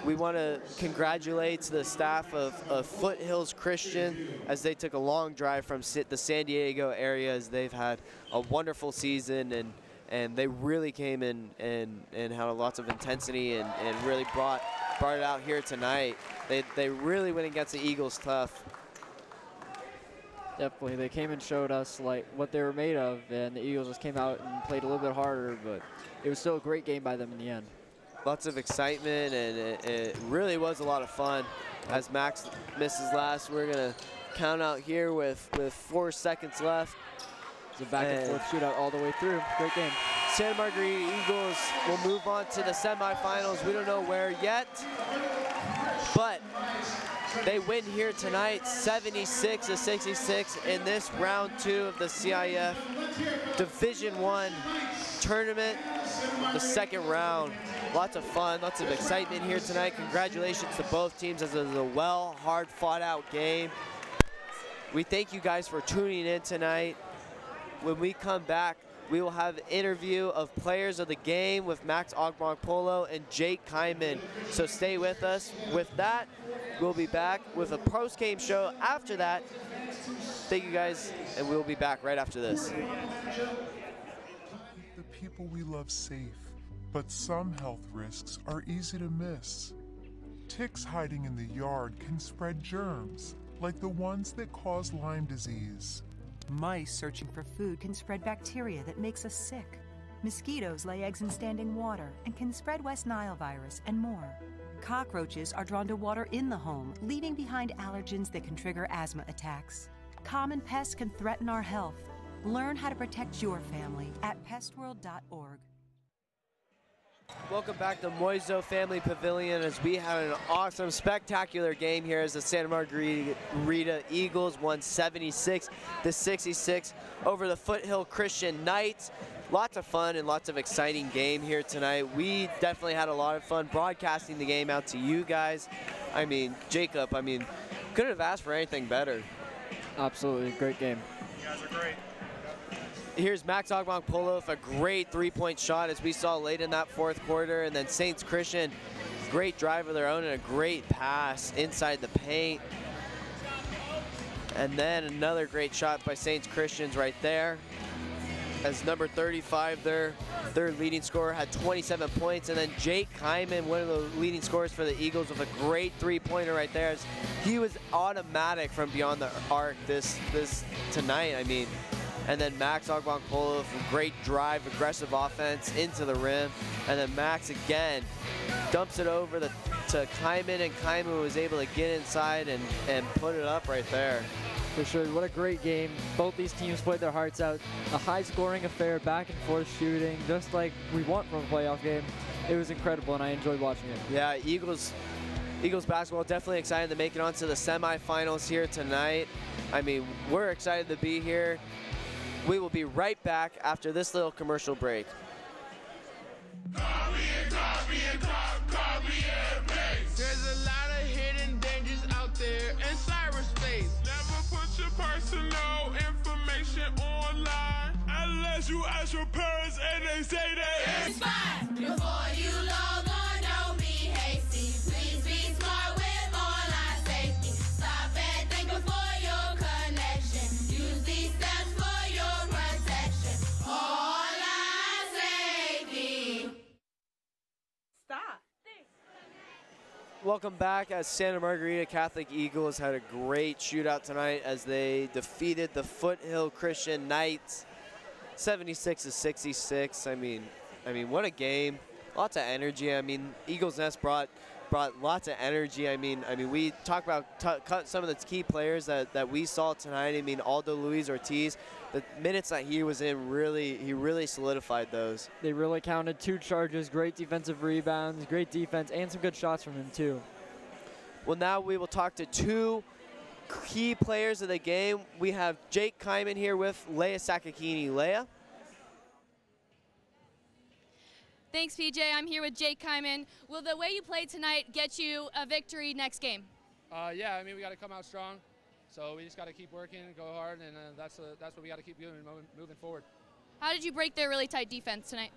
We want to congratulate the staff of Foothills Christian, as they took a long drive from the San Diego area, as they've had a wonderful season, and they really came in and had lots of intensity and really brought it out here tonight. They really went against the Eagles tough. Definitely, they came and showed us like what they were made of, and the Eagles just came out and played a little bit harder, but it was still a great game by them in the end. Lots of excitement, and it really was a lot of fun. As Max misses last, we're gonna count out here with 4 seconds left. It's a back and forth shootout all the way through. Great game. Santa Margarita Eagles will move on to the semifinals. We don't know where yet, but they win here tonight, 76-66 in this round 2 of the CIF Division I tournament, the second round. Lots of fun, lots of excitement here tonight. Congratulations to both teams, as it was a hard fought out game. We thank you guys for tuning in tonight. When we come back, we will have an interview of players of the game with Max Ogbonkpolo and Jake Kyman. So stay with us. With that, we'll be back with a post-game show after that. Thank you guys, and we'll be back right after this. The people we love safe, but some health risks are easy to miss. Ticks hiding in the yard can spread germs, like the ones that cause Lyme disease. Mice searching for food can spread bacteria that makes us sick. Mosquitoes lay eggs in standing water and can spread West Nile virus and more. Cockroaches are drawn to water in the home, leaving behind allergens that can trigger asthma attacks. Common pests can threaten our health. Learn how to protect your family at pestworld.org. Welcome back to Moiso Family Pavilion, as we had an awesome, spectacular game here as the Santa Margarita Eagles won 76-66 over the Foothill Christian Knights. Lots of fun and lots of exciting game here tonight. We definitely had a lot of fun broadcasting the game out to you guys. I mean, Jacob, couldn't have asked for anything better. Absolutely, great game. You guys are great. Here's Max Ogbonkpolo with a great three-point shot, as we saw late in that fourth quarter. And then Saints Christian, great drive of their own and a great pass inside the paint. And then another great shot by Saints Christians right there. as number 35, their leading scorer, had 27 points. And then Jake Kyman, one of the leading scorers for the Eagles, with a great three-pointer right there. He was automatic from beyond the arc this tonight, I mean. And then Max Ogbonkolo, great drive, aggressive offense into the rim. And then Max again dumps it over to Kyman, and Kyman was able to get inside and put it up right there. For sure, what a great game. Both these teams played their hearts out. A high-scoring affair, back-and-forth shooting, just like we want from a playoff game. It was incredible, and I enjoyed watching it. Yeah, Eagles basketball definitely excited to make it onto the semifinals here tonight. I mean, we're excited to be here. We will be right back after this little commercial break. There's a lot of hidden dangers out there in cyberspace. Never put your personal information online unless you ask your parents and they say that it's fine. Before you log on, don't be hasty. Please be smart with online safety. Stop and think before your connection. Use these steps for your protection. Online safety. Stop. Welcome back, as Santa Margarita Catholic Eagles had a great shootout tonight as they defeated the Foothill Christian Knights 76-66. I mean, what a game. Lots of energy. I mean, Eagles Nest brought lots of energy. I mean, we talk about some of the key players that we saw tonight. I mean, Aldo Luis Ortiz, the minutes that he was in, he really solidified those. They really counted. 2 charges, great defensive rebounds, great defense, and some good shots from him too. Well, now we will talk to 2 key players of the game. We have Jake Kyman here with Leia Sakakini. Leia? Thanks, PJ. I'm here with Jake Kyman. Will the way you played tonight get you a victory next game? Yeah, I mean, we got to come out strong. So we just got to keep working and go hard, and that's what we got to keep doing moving forward. How did you break their really tight defense tonight?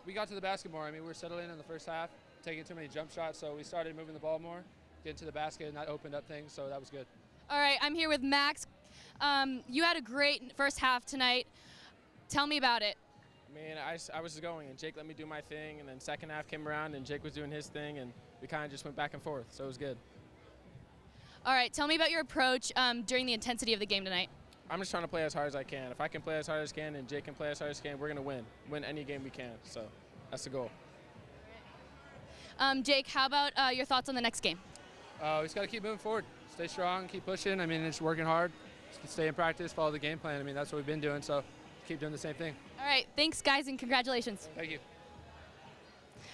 We got to the basket more. I mean, we were settling in the first half, taking too many jump shots, so we started moving the ball more, getting to the basket, and that opened up things, so that was good. All right, I'm here with Max. You had a great first half tonight. Tell me about it. I mean, I was just going, and Jake let me do my thing, and then second half came around, and Jake was doing his thing, and we kind of just went back and forth, so it was good. All right, tell me about your approach during the intensity of the game tonight. I'm just trying to play as hard as I can. If I can play as hard as I can and Jake can play as hard as he can, we're going to win any game we can, so that's the goal. Jake, how about your thoughts on the next game? We just got to keep moving forward, stay strong, keep pushing. I mean, it's working hard, just stay in practice, follow the game plan. I mean, that's what we've been doing, so keep doing the same thing. All right, thanks, guys, and congratulations. Thank you.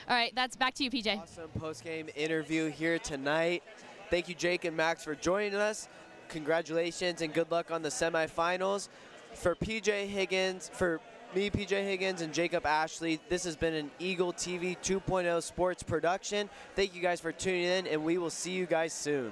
All right, that's back to you, PJ. Awesome post-game interview here tonight. Thank you, Jake and Max, for joining us. Congratulations and good luck on the semifinals. For PJ Higgins, for me, PJ Higgins, and Jacob Ashley, this has been an Eagle TV 2.0 sports production. Thank you guys for tuning in, and we will see you guys soon.